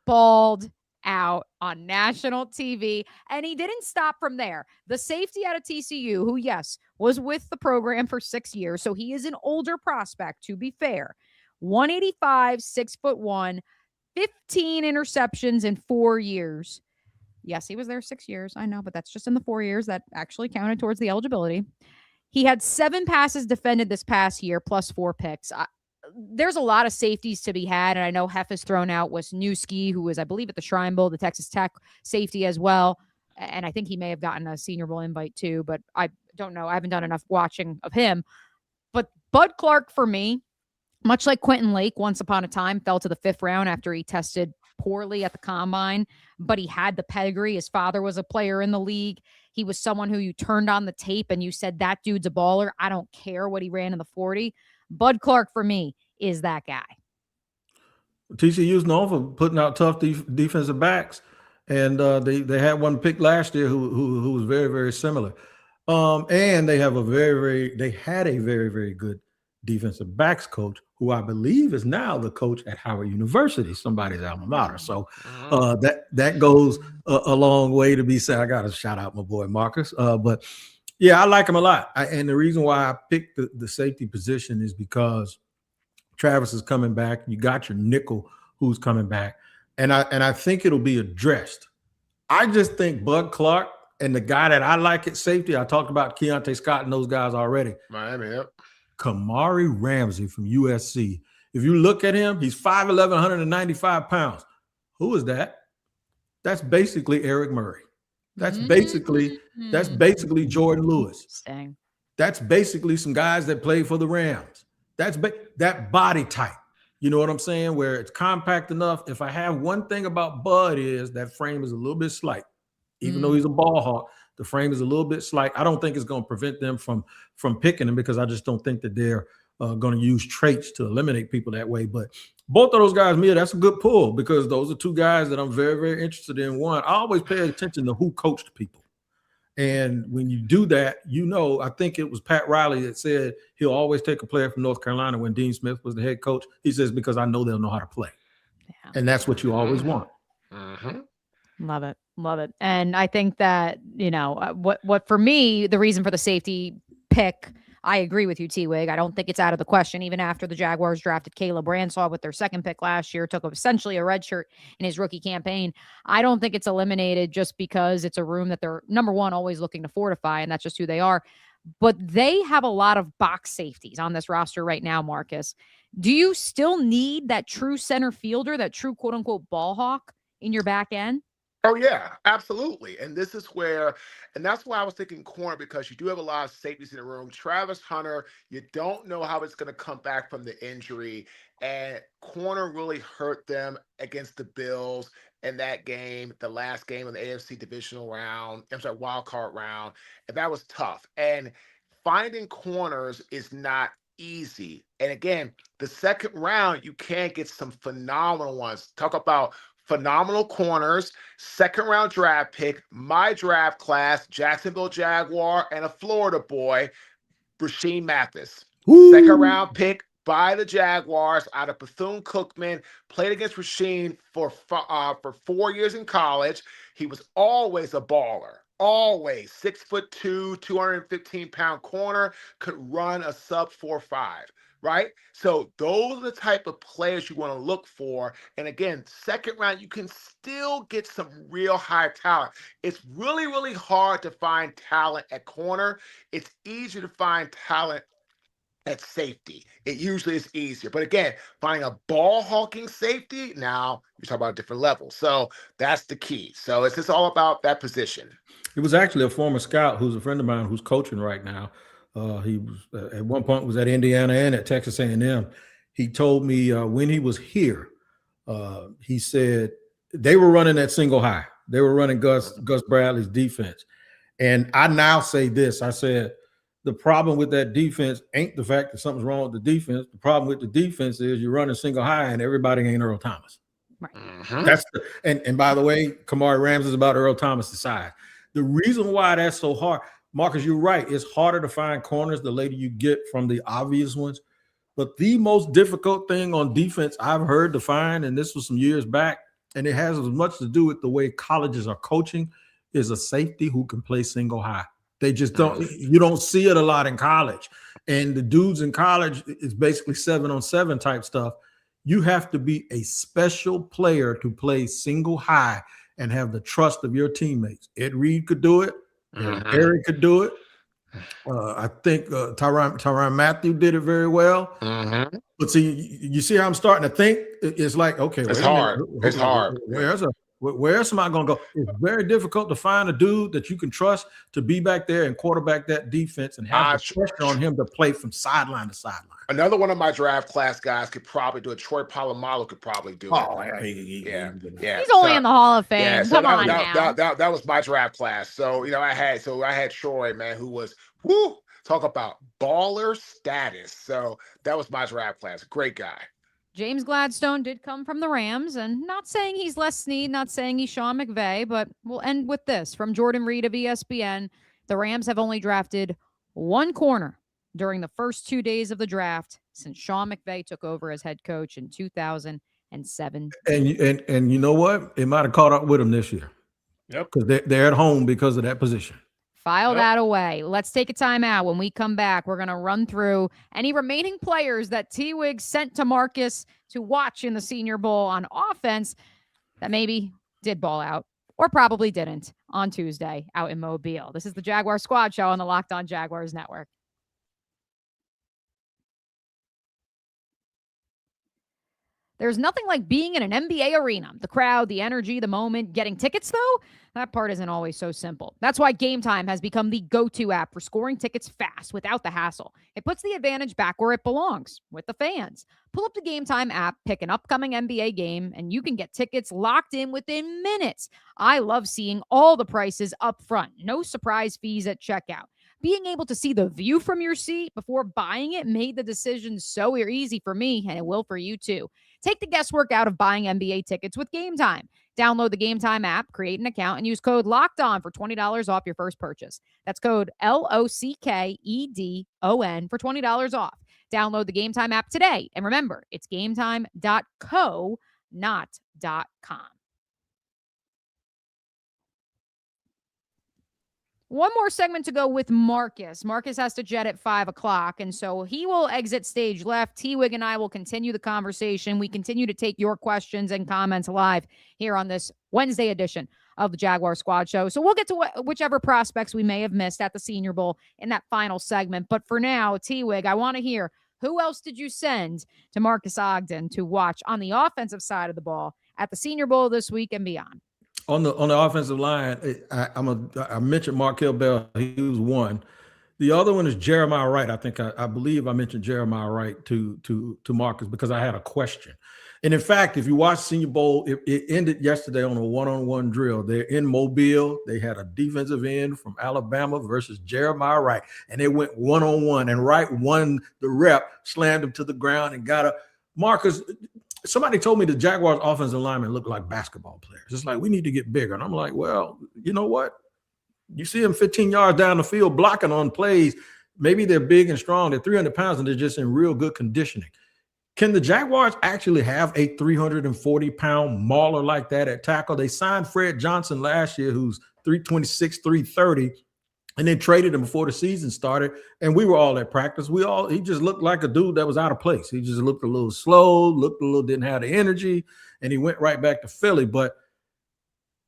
balled out on national TV. And he didn't stop from there. The safety out of TCU, who, yes, was with the program for 6 years, so he is an older prospect, to be fair. 185, 6'1", 15 interceptions in 4 years. Yes, he was there 6 years. I know, but that's just in the 4 years that actually counted towards the eligibility. He had 7 passes defended this past year, plus 4 picks. There's a lot of safeties to be had, and I know Hef has thrown out Wisniewski, who was, I believe, at the Shrine Bowl, the Texas Tech safety as well. And I think he may have gotten a Senior Bowl invite too, but I don't know. I haven't done enough watching of him. But Bud Clark, for me, much like Quentin Lake, once upon a time, fell to the 5th round after he tested poorly at the combine, but he had the pedigree. His father was a player in the league. He was someone who you turned on the tape and you said, that dude's a baller. I don't care what he ran in the 40. Bud Clark, for me, is that guy. TCU's known for putting out tough defensive backs, and they had one pick last year who was very, very similar. And they have had a very, very good defensive backs coach, who I believe is now the coach at Howard University, somebody's alma mater. So that goes a long way to be said. I got to shout out my boy Marcus. But yeah, I like him a lot. And the reason why I picked the safety position is because Travis is coming back. You got your nickel who's coming back. And I think it'll be addressed. I just think Bud Clark and the guy that I like at safety, I talked about Keontae Scott and those guys already. Miami, yep. Kamari Ramsey from USC. If you look at him, he's 5'11", 195 pounds. Who is that? That's basically Eric Murray. That's basically Jordan Lewis. That's basically some guys that played for the Rams. that body type. You know what I'm saying? Where it's compact enough. If I have one thing about Bud is that frame is a little bit slight. Even though he's a ball hawk, the frame is a little bit slight. I don't think it's going to prevent them from picking him, because I just don't think that they're going to use traits to eliminate people that way. But both of those guys, Mia, that's a good pull, because those are two guys that I'm very, very interested in. One, I always pay attention to who coached people. And when you do that, I think it was Pat Riley that said he'll always take a player from North Carolina when Dean Smith was the head coach. He says, because I know they'll know how to play. Yeah. And that's what you always want. Love it. Love it. And I think that, what for me, the reason for the safety pick, I agree with you, T-Wig. I don't think it's out of the question. Even after the Jaguars drafted Caleb Branshaw with their second pick last year, took essentially a red shirt in his rookie campaign. I don't think it's eliminated just because it's a room that they're, number one, always looking to fortify, and that's just who they are. But they have a lot of box safeties on this roster right now, Marcus. Do you still need that true center fielder, that true quote-unquote ball hawk in your back end? Oh, yeah, absolutely. And this is where, and that's why I was thinking corner, because you do have a lot of safeties in the room. Travis Hunter, you don't know how it's going to come back from the injury. And corner really hurt them against the Bills in that game, the last game of the AFC divisional round, wild card round. And that was tough. And finding corners is not easy. And again, the second round, you can get some phenomenal ones. Talk about phenomenal corners, second round draft pick, my draft class, Jacksonville Jaguar, and a Florida boy, Rasheem Mathis. Ooh. Second round pick by the Jaguars out of Bethune-Cookman, played against Rasheem for 4 years in college. He was always a baller. Always 6'2", 215-pound corner, could run a sub 4.5. Right? So those are the type of players you want to look for. And again, second round, you can still get some real high talent. It's really, really hard to find talent at corner. It's easier to find talent at safety. It usually is easier. But again, finding a ball hawking safety, now you're talking about a different level. So that's the key. So it's just all about that position. It was actually a former scout who's a friend of mine who's coaching right now. He was at one point was at Indiana and at Texas A&M. He told me when he was here, he said they were running that single high. They were running Gus Bradley's defense. And I now say this. I said, the problem with that defense ain't the fact that something's wrong with the defense. The problem with the defense is you're running single high and everybody ain't Earl Thomas. Right. That's and by the way, Kamari Ramsey is about Earl Thomas' size. The reason why that's so hard, Marcus, you're right. It's harder to find corners the later you get from the obvious ones. But the most difficult thing on defense I've heard to find, and this was some years back, and it has as much to do with the way colleges are coaching, is a safety who can play single high. They just don't, you don't see it a lot in college. And the dudes in college, it's basically 7-on-7 type stuff. You have to be a special player to play single high and have the trust of your teammates. Ed Reed could do it. Harry could do it. I think Tyrann Mathieu did it very well. But see, you see how I'm starting to think? It's like, okay, it's hard. It's hard. Where else am I going to go? It's very difficult to find a dude that you can trust to be back there and quarterback that defense and have the pressure on him to play from sideline to sideline. Another one of my draft class guys could probably do it. Troy Polamalu could probably do it. Oh, yeah. He's only in the Hall of Fame. Yeah, so Come on now. That was my draft class. So, I had Troy, man, who was, talk about baller status. So that was my draft class. Great guy. James Gladstone did come from the Rams, and not saying he's Les Snead, not saying he's Sean McVay, but we'll end with this. From Jordan Reed of ESPN, the Rams have only drafted one corner during the first 2 days of the draft since Sean McVay took over as head coach in 2007. And you know what? It might have caught up with him this year. Yep. Because they're at home because of that position. File that away. Let's take a timeout. When we come back, we're going to run through any remaining players that T-Wig sent to Marcus to watch in the Senior Bowl on offense that maybe did ball out or probably didn't on Tuesday out in Mobile. This is the Jaguar Squad Show on the Locked On Jaguars Network. There's nothing like being in an NBA arena. The crowd, the energy, the moment. Getting tickets, though, that part isn't always so simple. That's why Gametime has become the go-to app for scoring tickets fast without the hassle. It puts the advantage back where it belongs, with the fans. Pull up the Gametime app, pick an upcoming NBA game, and you can get tickets locked in within minutes. I love seeing all the prices up front. No surprise fees at checkout. Being able to see the view from your seat before buying it made the decision so easy for me, and it will for you too. Take the guesswork out of buying NBA tickets with Gametime. Download the Gametime app, create an account, and use code LOCKEDON for $20 off your first purchase. That's code LOCKEDON for $20 off. Download the Gametime app today. And remember, it's gametime.co, not .com. One more segment to go with Marcus. Marcus has to jet at 5 o'clock, and so he will exit stage left. T-Wig and I will continue the conversation. We continue to take your questions and comments live here on this Wednesday edition of the Jaguar Squad Show. So we'll get to whichever prospects we may have missed at the Senior Bowl in that final segment. But for now, T-Wig, I want to hear, who else did you send to Marques Ogden to watch on the offensive side of the ball at the Senior Bowl this week and beyond? On the offensive line, I mentioned Markel Bell. He was one. The other one is Jeremiah Wright. I believe I mentioned Jeremiah Wright to Marcus because I had a question. And in fact, if you watch Senior Bowl, it ended yesterday on a one-on-one drill. They're in Mobile. They had a defensive end from Alabama versus Jeremiah Wright, and they went one-on-one. And Wright won the rep, slammed him to the ground, and got a Marcus. Somebody told me the Jaguars offensive linemen look like basketball players. It's like, we need to get bigger. And I'm like, well, you know what? You see them 15 yards down the field blocking on plays. Maybe they're big and strong. They're 300 pounds and they're just in real good conditioning. Can the Jaguars actually have a 340-pound mauler like that at tackle? They signed Fred Johnson last year, who's 326, 330. And then traded him before the season started, and we were all at practice. He just looked like a dude that was out of place. He just looked a little slow, didn't have the energy, and he went right back to Philly. But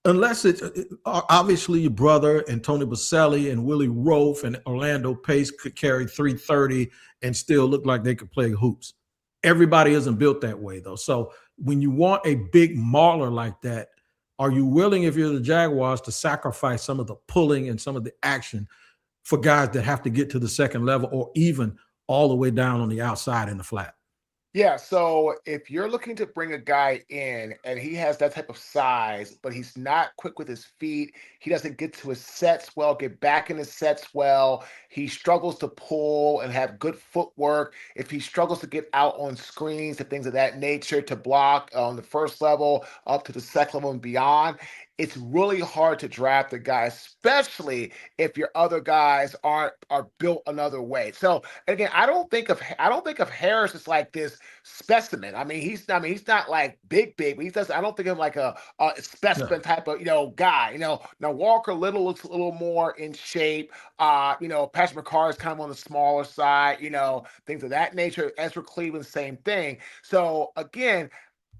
unless it's obviously your brother and Tony Baselli and Willie Rofe and Orlando Pace could carry 330 and still look like they could play hoops. Everybody isn't built that way, though. So when you want a big mauler like that, are you willing, if you're the Jaguars, to sacrifice some of the pulling and some of the action for guys that have to get to the second level or even all the way down on the outside in the flat? Yeah, so if you're looking to bring a guy in and he has that type of size, but he's not quick with his feet, he doesn't get to his sets well, get back in his sets well, he struggles to pull and have good footwork, if he struggles to get out on screens and things of that nature to block on the first level up to the second level and beyond, it's really hard to draft a guy, especially if your other guys are built another way. So again, I don't think of Harris as like this specimen. He's not like big, but I don't think of like a specimen type of guy. Now Walker Little looks a little more in shape. Patrick McCarr is kind of on the smaller side. Things of that nature. Ezra Cleveland, same thing. So again,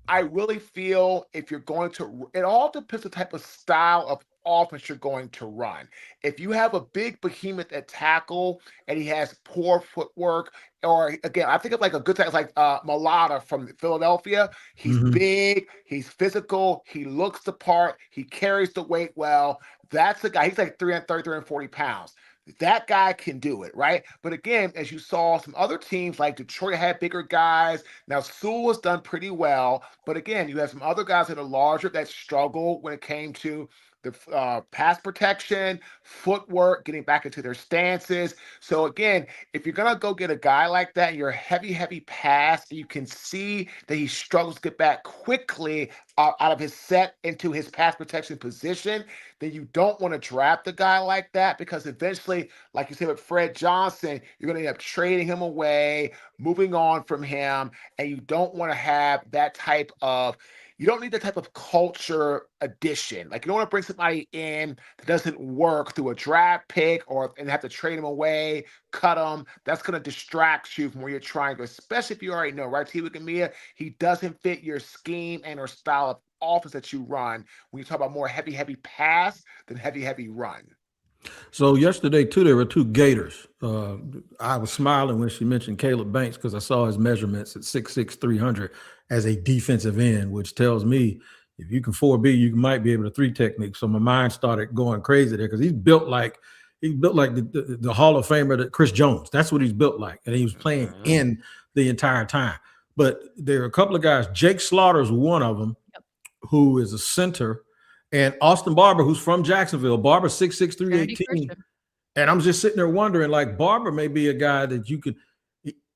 I really feel if you're going to, it all depends on the type of style of offense you're going to run. If you have a big behemoth at tackle and he has poor footwork, or again, I think of like a good tackle like Malata from Philadelphia. He's big, he's physical, he looks the part, he carries the weight well. That's the guy. He's like 330, 340 pounds. That guy can do it, right? But again, as you saw, some other teams like Detroit had bigger guys. Now, Sewell has done pretty well. But again, you have some other guys that are larger that struggle when it came to the pass protection, footwork, getting back into their stances. So again, if you're going to go get a guy like that, you're a heavy pass, you can see that he struggles to get back quickly out of his set into his pass protection position, then you don't want to draft a guy like that, because eventually, like you said with Fred Johnson, you're going to end up trading him away, moving on from him, and you don't want to have that type of you don't need that type of culture addition. Like, you don't want to bring somebody in that doesn't work through a draft pick and have to trade him away, cut him. That's going to distract you from where you're trying to, especially if you already know, right? T-Wig and Mia, he doesn't fit your scheme and or style of offense that you run when you talk about more heavy pass than heavy run. So yesterday too, there were two Gators. I was smiling when she mentioned Caleb Banks because I saw his measurements at 6'6", 300 as a defensive end, which tells me if you can 4B, you might be able to 3 technique. So my mind started going crazy there because he's built like the Hall of Famer that Chris Jones. That's what he's built like, and he was playing in the entire time. But there are a couple of guys. Jake Slaughter's one of them, who is a center. And Austin Barber, who's from Jacksonville. Barber 6'6", 318. And I'm just sitting there wondering, like, Barber may be a guy that you could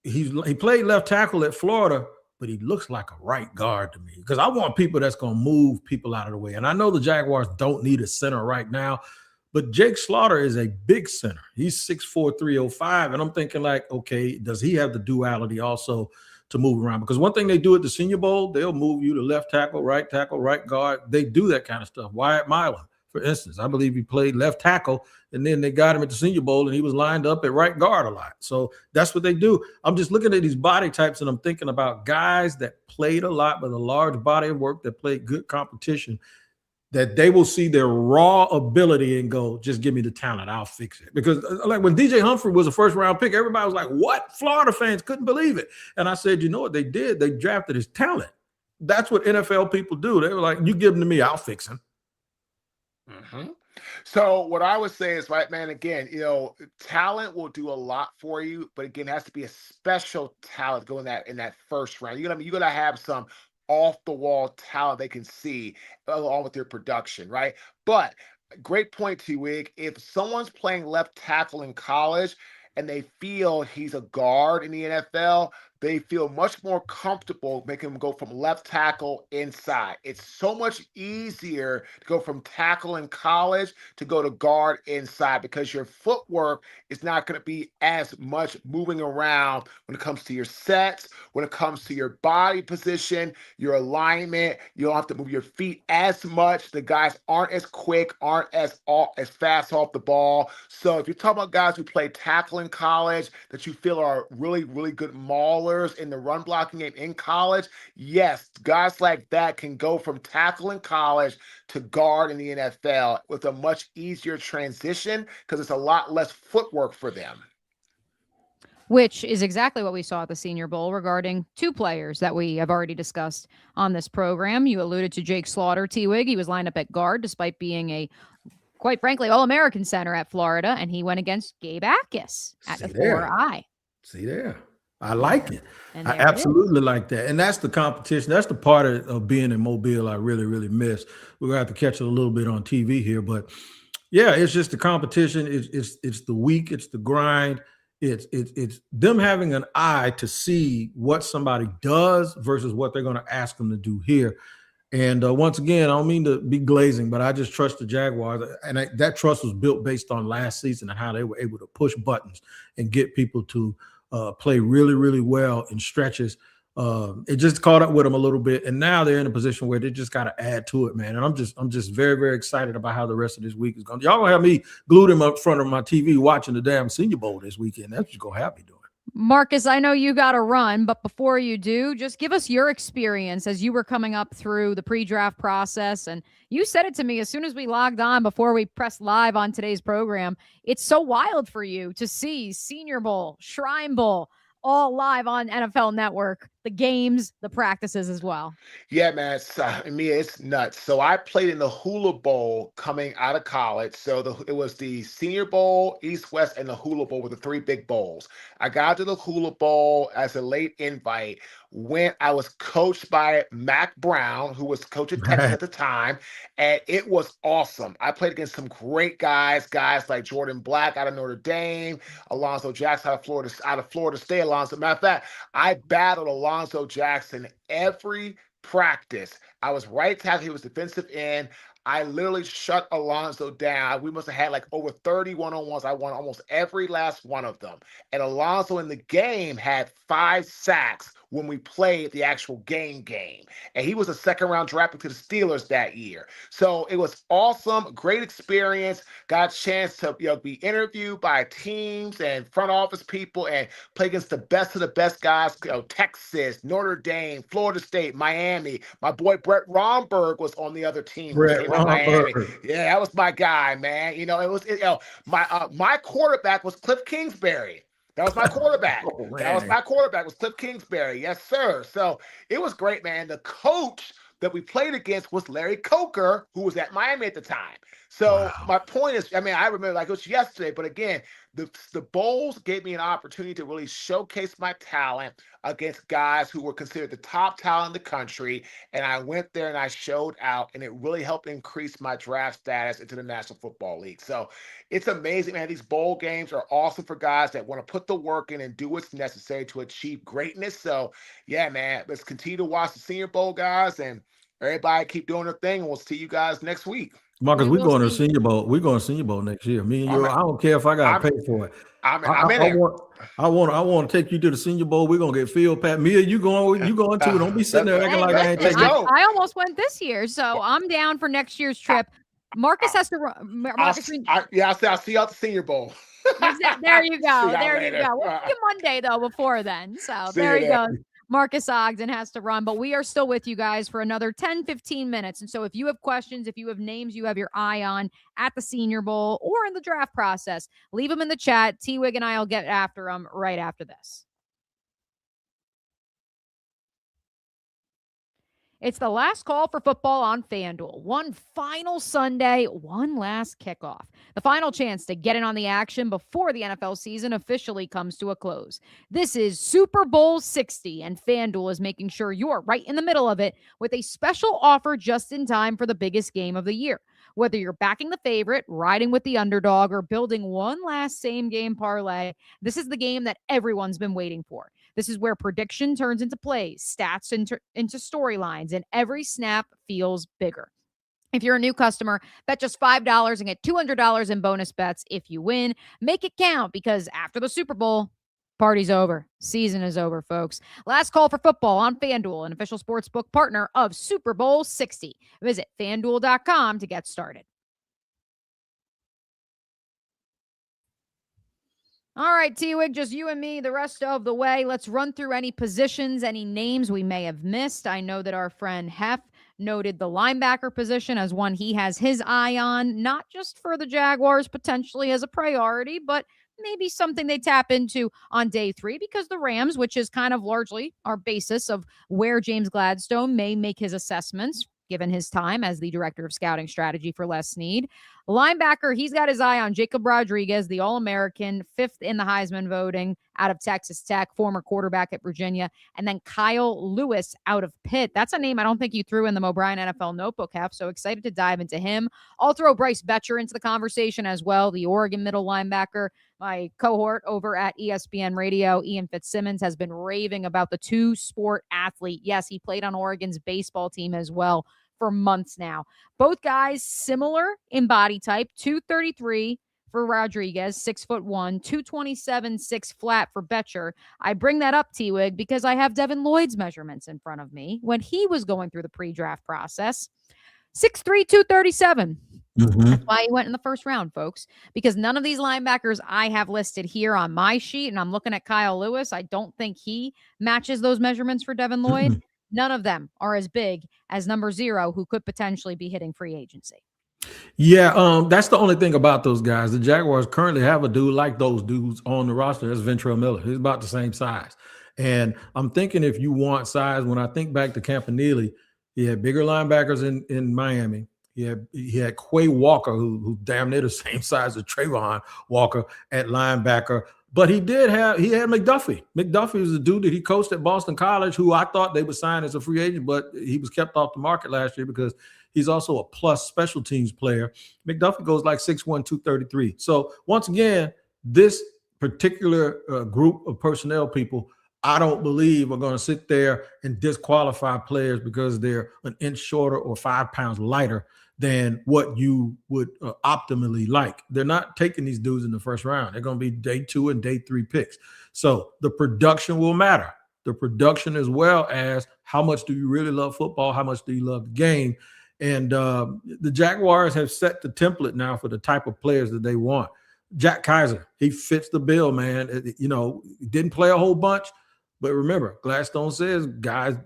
he played left tackle at Florida, but he looks like a right guard to me. Because I want people that's going to move people out of the way. And I know the Jaguars don't need a center right now, but Jake Slaughter is a big center. He's 6'4", 305. And I'm thinking, like, okay, does he have the duality also to move around? Because one thing they do at the Senior Bowl, they'll move you to left tackle, right guard. They do that kind of stuff. Wyatt Milan, for instance, I believe he played left tackle, and then they got him at the Senior Bowl, and he was lined up at right guard a lot. So that's what they do. I'm just looking at these body types, and I'm thinking about guys that played a lot with a large body of work, that played good competition, that they will see their raw ability and go, just give me the talent, I'll fix it. Because like when DJ Humphrey was a first-round pick, everybody was like, what? Florida fans couldn't believe it. And I said, you know what they did? They drafted his talent. That's what NFL people do. They were like, you give him to me, I'll fix him. So what I would say is, right, man, again, talent will do a lot for you, but again, it has to be a special talent going in that first round. You're gonna have some off the wall talent they can see along with their production, right? But great point to you, Wigg. If someone's playing left tackle in college and they feel he's a guard in the NFL, they feel much more comfortable making him go from left tackle inside. It's so much easier to go from tackle in college to go to guard inside because your footwork is not going to be as much moving around when it comes to your sets, when it comes to your body position, your alignment. You don't have to move your feet as much. The guys aren't as quick, aren't as fast off the ball. So if you're talking about guys who play tackle in college that you feel are really, really good maulers in the run blocking game in college, yes, guys like that can go from tackle in college to guard in the NFL with a much easier transition because it's a lot less footwork for them. Which is exactly what we saw at the Senior Bowl regarding two players that we have already discussed on this program. You alluded to Jake Slaughter, T-Wig. He was lined up at guard despite being a, quite frankly, All-American center at Florida, and he went against Gabe Akis at the 4I. See there. I like it. And I absolutely like that. And that's the competition. That's the part of being in Mobile I really, really miss. We're going to have to catch it a little bit on TV here. But, yeah, it's just the competition. It's the week. It's the grind. It's them having an eye to see what somebody does versus what they're going to ask them to do here. And once again, I don't mean to be glazing, but I just trust the Jaguars. And that trust was built based on last season and how they were able to push buttons and get people to play really, really well in stretches. It just caught up with them a little bit, and now they're in a position where they just got to add to it, man. And I'm just very, very excited about how the rest of this week is going. Y'all gonna have me glued in front of my TV watching the damn Senior Bowl this weekend. That's what you're gonna have me doing. Marcus, I know you got to run, but before you do, just give us your experience as you were coming up through the pre-draft process. And you said it to me as soon as we logged on before we pressed live on today's program. It's so wild for you to see Senior Bowl, Shrine Bowl, all live on NFL Network, the games, the practices as well. Yeah, man, it's nuts. So I played in the Hula Bowl coming out of college. So it was the Senior Bowl, East West, and the Hula Bowl were the three big bowls. I got to the Hula Bowl as a late invite when I was coached by Mac Brown, who was coach at Texas at the time, and it was awesome. I played against some great guys like Jordan Black out of Notre Dame, Alonzo Jackson out of Florida State. Matter of fact, I battled Alonzo Jackson every practice. I was right tackle, he was defensive end. I literally shut Alonzo down. We must have had like over 30 one-on-ones. I won almost every last one of them. And Alonzo in the game had 5 sacks when we played the actual game. And he was a second-round draft pick to the Steelers that year. So it was awesome, great experience. Got a chance to be interviewed by teams and front office people and play against the best of the best guys, Texas, Notre Dame, Florida State, Miami. Miami. My boy Brett Romberg was on the other team. Brett Miami. Romberg. Yeah, that was my guy, man. My quarterback was Cliff Kingsbury. That was my quarterback. Was Cliff Kingsbury. Yes, sir. So it was great, man. The coach that we played against was Larry Coker, who was at Miami at the time. So my point is, I remember like it was yesterday, but again, the bowls gave me an opportunity to really showcase my talent against guys who were considered the top talent in the country. And I went there and I showed out, and it really helped increase my draft status into the National Football League. So it's amazing, man. These bowl games are awesome for guys that want to put the work in and do what's necessary to achieve greatness. So yeah, man, let's continue to watch the Senior Bowl, guys, and everybody keep doing their thing. And we'll see you guys next week. Marcus, we're going to Senior Bowl. We're going to Senior Bowl next year. Me and you. I don't care if I got to pay for it. I'm in there. I want to take you to the Senior Bowl. We're going to get field pat. Mia, you going too. Don't be sitting there acting like I ain't taking you. I almost went this year, so I'm down for next year's trip. Marcus has to run. I'll see you at the Senior Bowl. There you go. There you go. We'll see you Monday, though, before then. So there you go. Marques Ogden has to run, but we are still with you guys for another 10, 15 minutes. And so if you have questions, if you have names you have your eye on at the Senior Bowl or in the draft process, leave them in the chat. T-Wig and I will get after them right after this. It's the last call for football on FanDuel. One final Sunday, one last kickoff. The final chance to get in on the action before the NFL season officially comes to a close. This is Super Bowl 60, and FanDuel is making sure you're right in the middle of it with a special offer just in time for the biggest game of the year. Whether you're backing the favorite, riding with the underdog, or building one last same-game parlay, this is the game that everyone's been waiting for. This is where prediction turns into plays, stats into storylines, and every snap feels bigger. If you're a new customer, bet just $5 and get $200 in bonus bets if you win. Make it count, because after the Super Bowl, party's over. Season is over, folks. Last call for football on FanDuel, an official sportsbook partner of Super Bowl 60. Visit FanDuel.com to get started. All right, T-Wig, just you and me the rest of the way. Let's run through any positions, any names we may have missed. I know that our friend Hef noted the linebacker position as one he has his eye on, not just for the Jaguars potentially as a priority, but maybe something they tap into on day 3, because the Rams, which is kind of largely our basis of where James Gladstone may make his assessments, given his time as the director of scouting strategy for Les Snead. Linebacker, he's got his eye on Jacob Rodriguez, the All-American, 5th in the Heisman voting out of Texas Tech, former quarterback at Virginia, and then Kyle Lewis out of Pitt. That's a name I don't think you threw in the O'Brien NFL notebook, Hef, so excited to dive into him. I'll throw Bryce Betcher into the conversation as well, the Oregon middle linebacker. My cohort over at ESPN Radio, Ian Fitzsimmons, has been raving about the two-sport athlete. Yes, he played on Oregon's baseball team as well for months now. Both guys similar in body type, 233 for Rodriguez, 6'1", 227, 6 flat for Betcher. I bring that up, T-Wig, because I have Devin Lloyd's measurements in front of me when he was going through the pre-draft process. 6'3", 237. That's why he went in the first round, folks, because none of these linebackers I have listed here on my sheet, and I'm looking at Kyle Lewis, I don't think he matches those measurements for Devin Lloyd. None of them are as big as number 0, who could potentially be hitting free agency. Yeah, that's the only thing about those guys. The Jaguars currently have a dude like those dudes on the roster. That's Ventrell Miller. He's about the same size. And I'm thinking, if you want size, when I think back to Campenile, he had bigger linebackers in Miami. He had Quay Walker, who damn near the same size as Trayvon Walker at linebacker. But he had McDuffie. McDuffie was the dude that he coached at Boston College, who I thought they would sign as a free agent, but he was kept off the market last year because he's also a plus special teams player. McDuffie goes like 6'1", 233. So once again, this particular group of personnel people, I don't believe are going to sit there and disqualify players because they're an inch shorter or 5 pounds lighter than what you would optimally like. They're not taking these dudes in the first round. They're going to be day 2 and day 3 picks. So the production will matter. The production, as well as how much do you really love football? How much do you love the game? And the Jaguars have set the template now for the type of players that they want. Jack Kaiser, he fits the bill, man. You know, didn't play a whole bunch, but remember, Gladstone says guys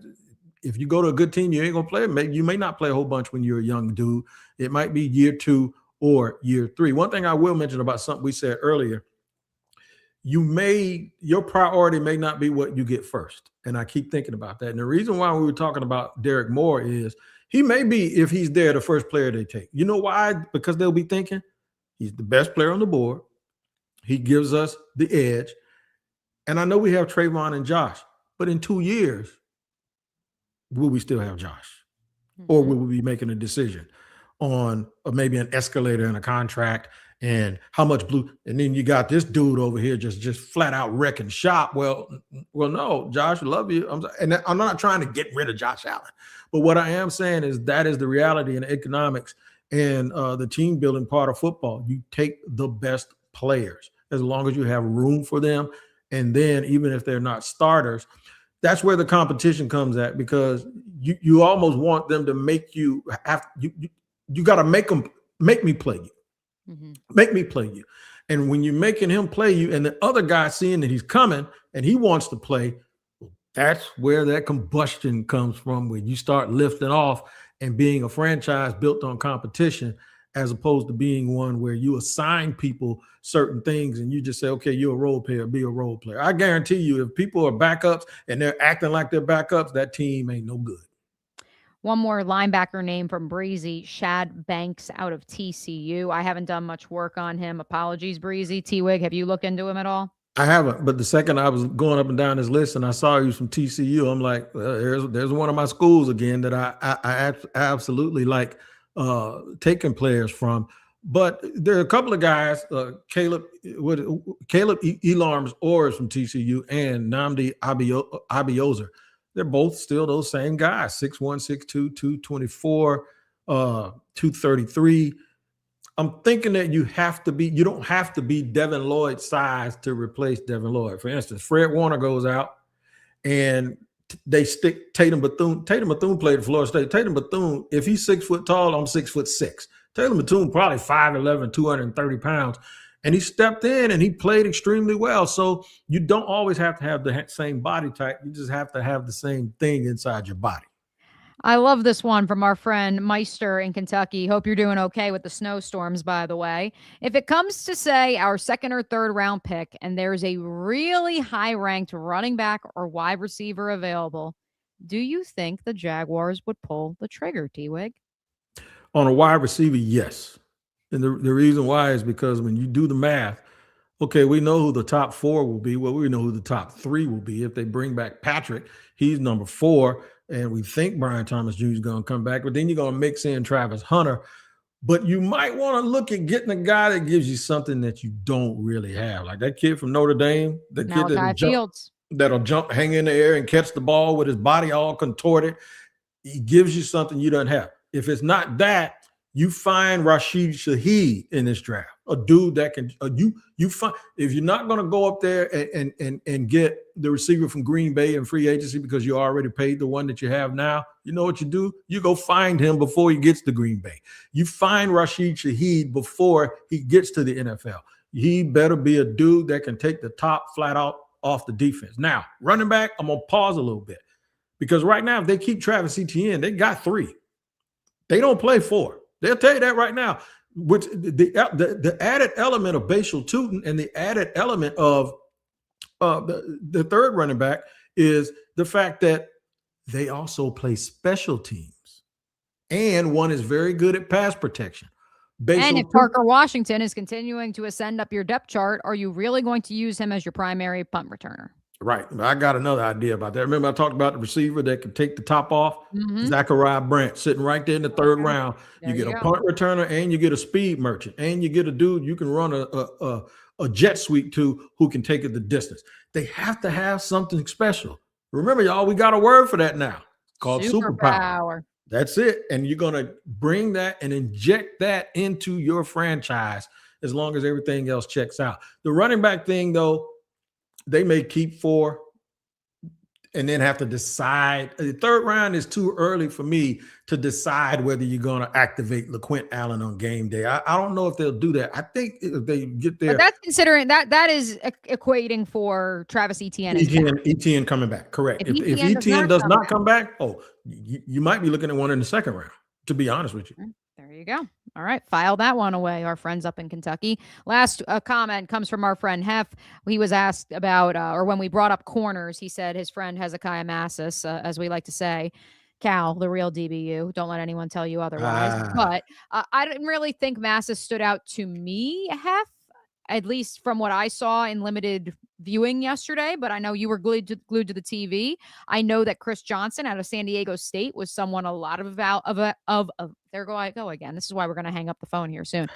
if you go to a good team, you ain't gonna play. You may not play a whole bunch when you're a young dude. It might be year 2 or year 3. One thing I will mention about something we said earlier, your priority may not be what you get first. And I keep thinking about that. And the reason why we were talking about Derek Moore is he may be, if he's there, the first player they take. You know why? Because they'll be thinking he's the best player on the board. He gives us the edge. And I know we have Trayvon and Josh, but in 2 years, will we still have Josh? Or will we be making a decision on maybe an escalator and a contract and how much blue? And then you got this dude over here just flat out wrecking shop. Well, no, Josh, love you. I'm not trying to get rid of Josh Allen, but what I am saying is that is the reality in economics and the team building part of football. You take the best players as long as you have room for them. And then even if they're not starters, that's where the competition comes at, because you almost want them to make you have you got to make me play you. Mm-hmm. Make me play you. And when you're making him play you and the other guy seeing that he's coming and he wants to play, that's where that combustion comes from, where you start lifting off and being a franchise built on competition, as opposed to being one where you assign people certain things and you just say, okay, you're a role player, be a role player. I guarantee you, if people are backups and they're acting like they're backups, that team ain't no good. One more linebacker name from Breezy, Shad Banks out of TCU. I haven't done much work on him. Apologies, Breezy. T-Wig, have you looked into him at all? I haven't, but the second I was going up and down this list and I saw he was from TCU, I'm like, there's one of my schools again that I absolutely like taking players from. But there are a couple of guys, Caleb Elarms Orrs from TCU and Nnamdi Abiozer. They're both still those same guys, 6'1", 6'2", 224, 233. I'm thinking that you don't have to be Devin Lloyd size to replace Devin Lloyd. For instance, Fred Warner goes out and they stick Tatum Bethune. Tatum Bethune played at Florida State. Tatum Bethune, if he's 6 foot tall, I'm 6'6". Tatum Bethune probably 5'11", 230 pounds. And he stepped in and he played extremely well. So you don't always have to have the same body type. You just have to have the same thing inside your body. I love this one from our friend Meister in Kentucky. Hope you're doing okay with the snowstorms, by the way. If it comes to, say, our 2nd or 3rd round pick and there's a really high-ranked running back or wide receiver available, do you think the Jaguars would pull the trigger, T-Wig? On a wide receiver, yes. And the reason why is because when you do the math, okay, we know who the top 4 will be. Well, we know who the top 3 will be. If they bring back Patrick, he's number 4. And we think Brian Thomas Jr. is going to come back. But then you're going to mix in Travis Hunter. But you might want to look at getting a guy that gives you something that you don't really have. Like that kid from Notre Dame, the kid that'll jump, hang in the air and catch the ball with his body all contorted. He gives you something you don't have. If it's not that, you find Rashid Shaheed in this draft, a dude that can you find. If you're not going to go up there and get the receiver from Green Bay in free agency because you already paid the one that you have now, you know what you do? You go find him before he gets to Green Bay. You find Rashid Shaheed before he gets to the NFL. He better be a dude that can take the top flat out off the defense. Now, running back, I'm going to pause a little bit because right now, if they keep Travis Etienne, they got 3. They don't play 4. They'll tell you that right now. Which the added element of Bashal Tootin and the added element of the 3rd running back is the fact that they also play special teams, and one is very good at pass protection. And if Parker Washington is continuing to ascend up your depth chart, are you really going to use him as your primary punt returner? Right. I got another idea about that. Remember I talked about the receiver that can take the top off? Mm-hmm. Zachariah Brandt sitting right there in the 3rd round. You get a punt returner and you get a speed merchant and you get a dude you can run a jet sweep to who can take it the distance. They have to have something special. Remember, y'all, we got a word for that now. It's called superpower. That's it. And you're going to bring that and inject that into your franchise as long as everything else checks out. The running back thing, though, they may keep 4. and then have to decide. The third round is too early for me to decide whether you're going to activate LaQuint Allen on game day. I don't know if they'll do that. I think if they get there. But that's considering that is equating for Travis Etienne. Etienne coming back. Correct. If Etienne does not come back, you might be looking at one in the second round, to be honest with you. There you go. All right. File that one away. Our friends up in Kentucky. Last comment comes from our friend Hef. He was asked about, or when we brought up corners, he said his friend Hezekiah Massis, as we like to say, Cal, the real DBU. Don't let anyone tell you otherwise. But I didn't really think Massis stood out to me, Hef, at least from what I saw in limited viewing yesterday, but I know you were glued to the TV. I know that Chris Johnson out of San Diego State was someone a lot of there I go again. This is why we're going to hang up the phone here soon.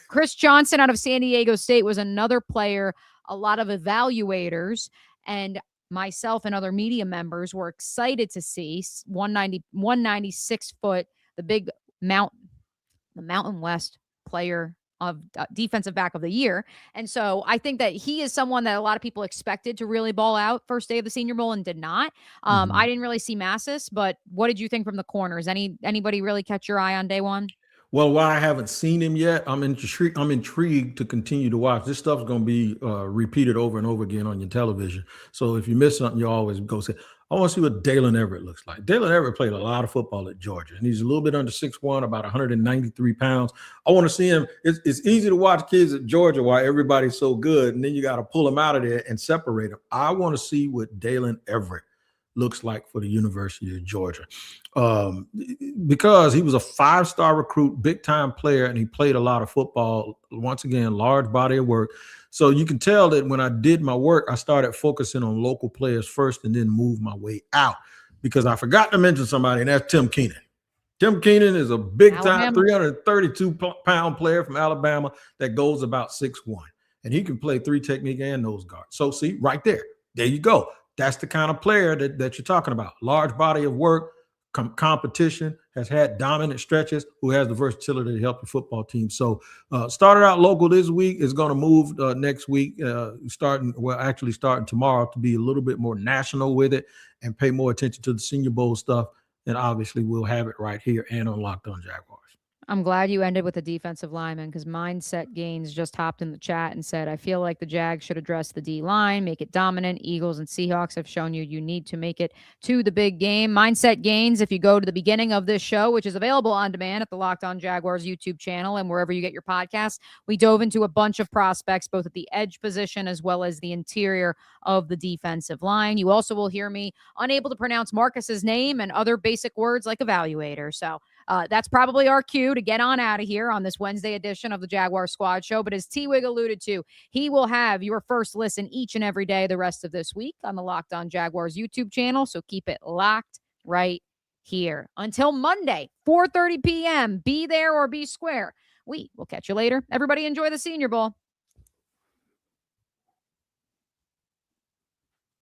Chris Johnson out of San Diego State was another player. A lot of evaluators and myself and other media members were excited to see 196 foot, the Mountain West player of defensive back of the year. And so I think that he is someone that a lot of people expected to really ball out first day of the Senior Bowl and did not. I didn't really see Massis, but what did you think from the corners? Anybody really catch your eye on day one? Well, while I haven't seen him yet, I'm intrigued to continue to watch. This stuff's going to be repeated over and over again on your television. So if you miss something, you always go say, I want to see what Dalen Everett looks like. Dalen Everett played a lot of football at Georgia, and he's a little bit under 6'1", about 193 pounds. I want to see him. It's easy to watch kids at Georgia while everybody's so good, and then you got to pull them out of there and separate them. I want to see what Dalen Everett looks like for the University of Georgia, because he was a 5-star recruit, big-time player, and he played a lot of football. Once again, large body of work. So you can tell that when I did my work, I started focusing on local players first and then moved my way out, because I forgot to mention somebody, and that's Tim Keenan. Tim Keenan is a big-time 332-pound player from Alabama that goes about 6'1", and he can play 3 technique and nose guard. So see, right there you go. That's the kind of player that you're talking about. Large body of work, competition, has had dominant stretches, who has the versatility to help the football team. So started out local this week, is going to move next week, starting tomorrow, to be a little bit more national with it and pay more attention to the Senior Bowl stuff. And obviously we'll have it right here and on Locked On Jaguars. I'm glad you ended with a defensive lineman, because Mindset Gains just hopped in the chat and said, I feel like the Jags should address the D line, make it dominant. Eagles and Seahawks have shown you need to make it to the big game. Mindset Gains, if you go to the beginning of this show, which is available on demand at the Locked On Jaguars YouTube channel and wherever you get your podcasts, we dove into a bunch of prospects, both at the edge position as well as the interior of the defensive line. You also will hear me unable to pronounce Marcus's name and other basic words like evaluator. So that's probably our cue to get on out of here on this Wednesday edition of the Jaguar Squad Show. But as T-Wig alluded to, he will have your first listen each and every day the rest of this week on the Locked On Jaguars YouTube channel. So keep it locked right here. Until Monday, 4:30 p.m., be there or be square. We will catch you later. Everybody enjoy the Senior Bowl.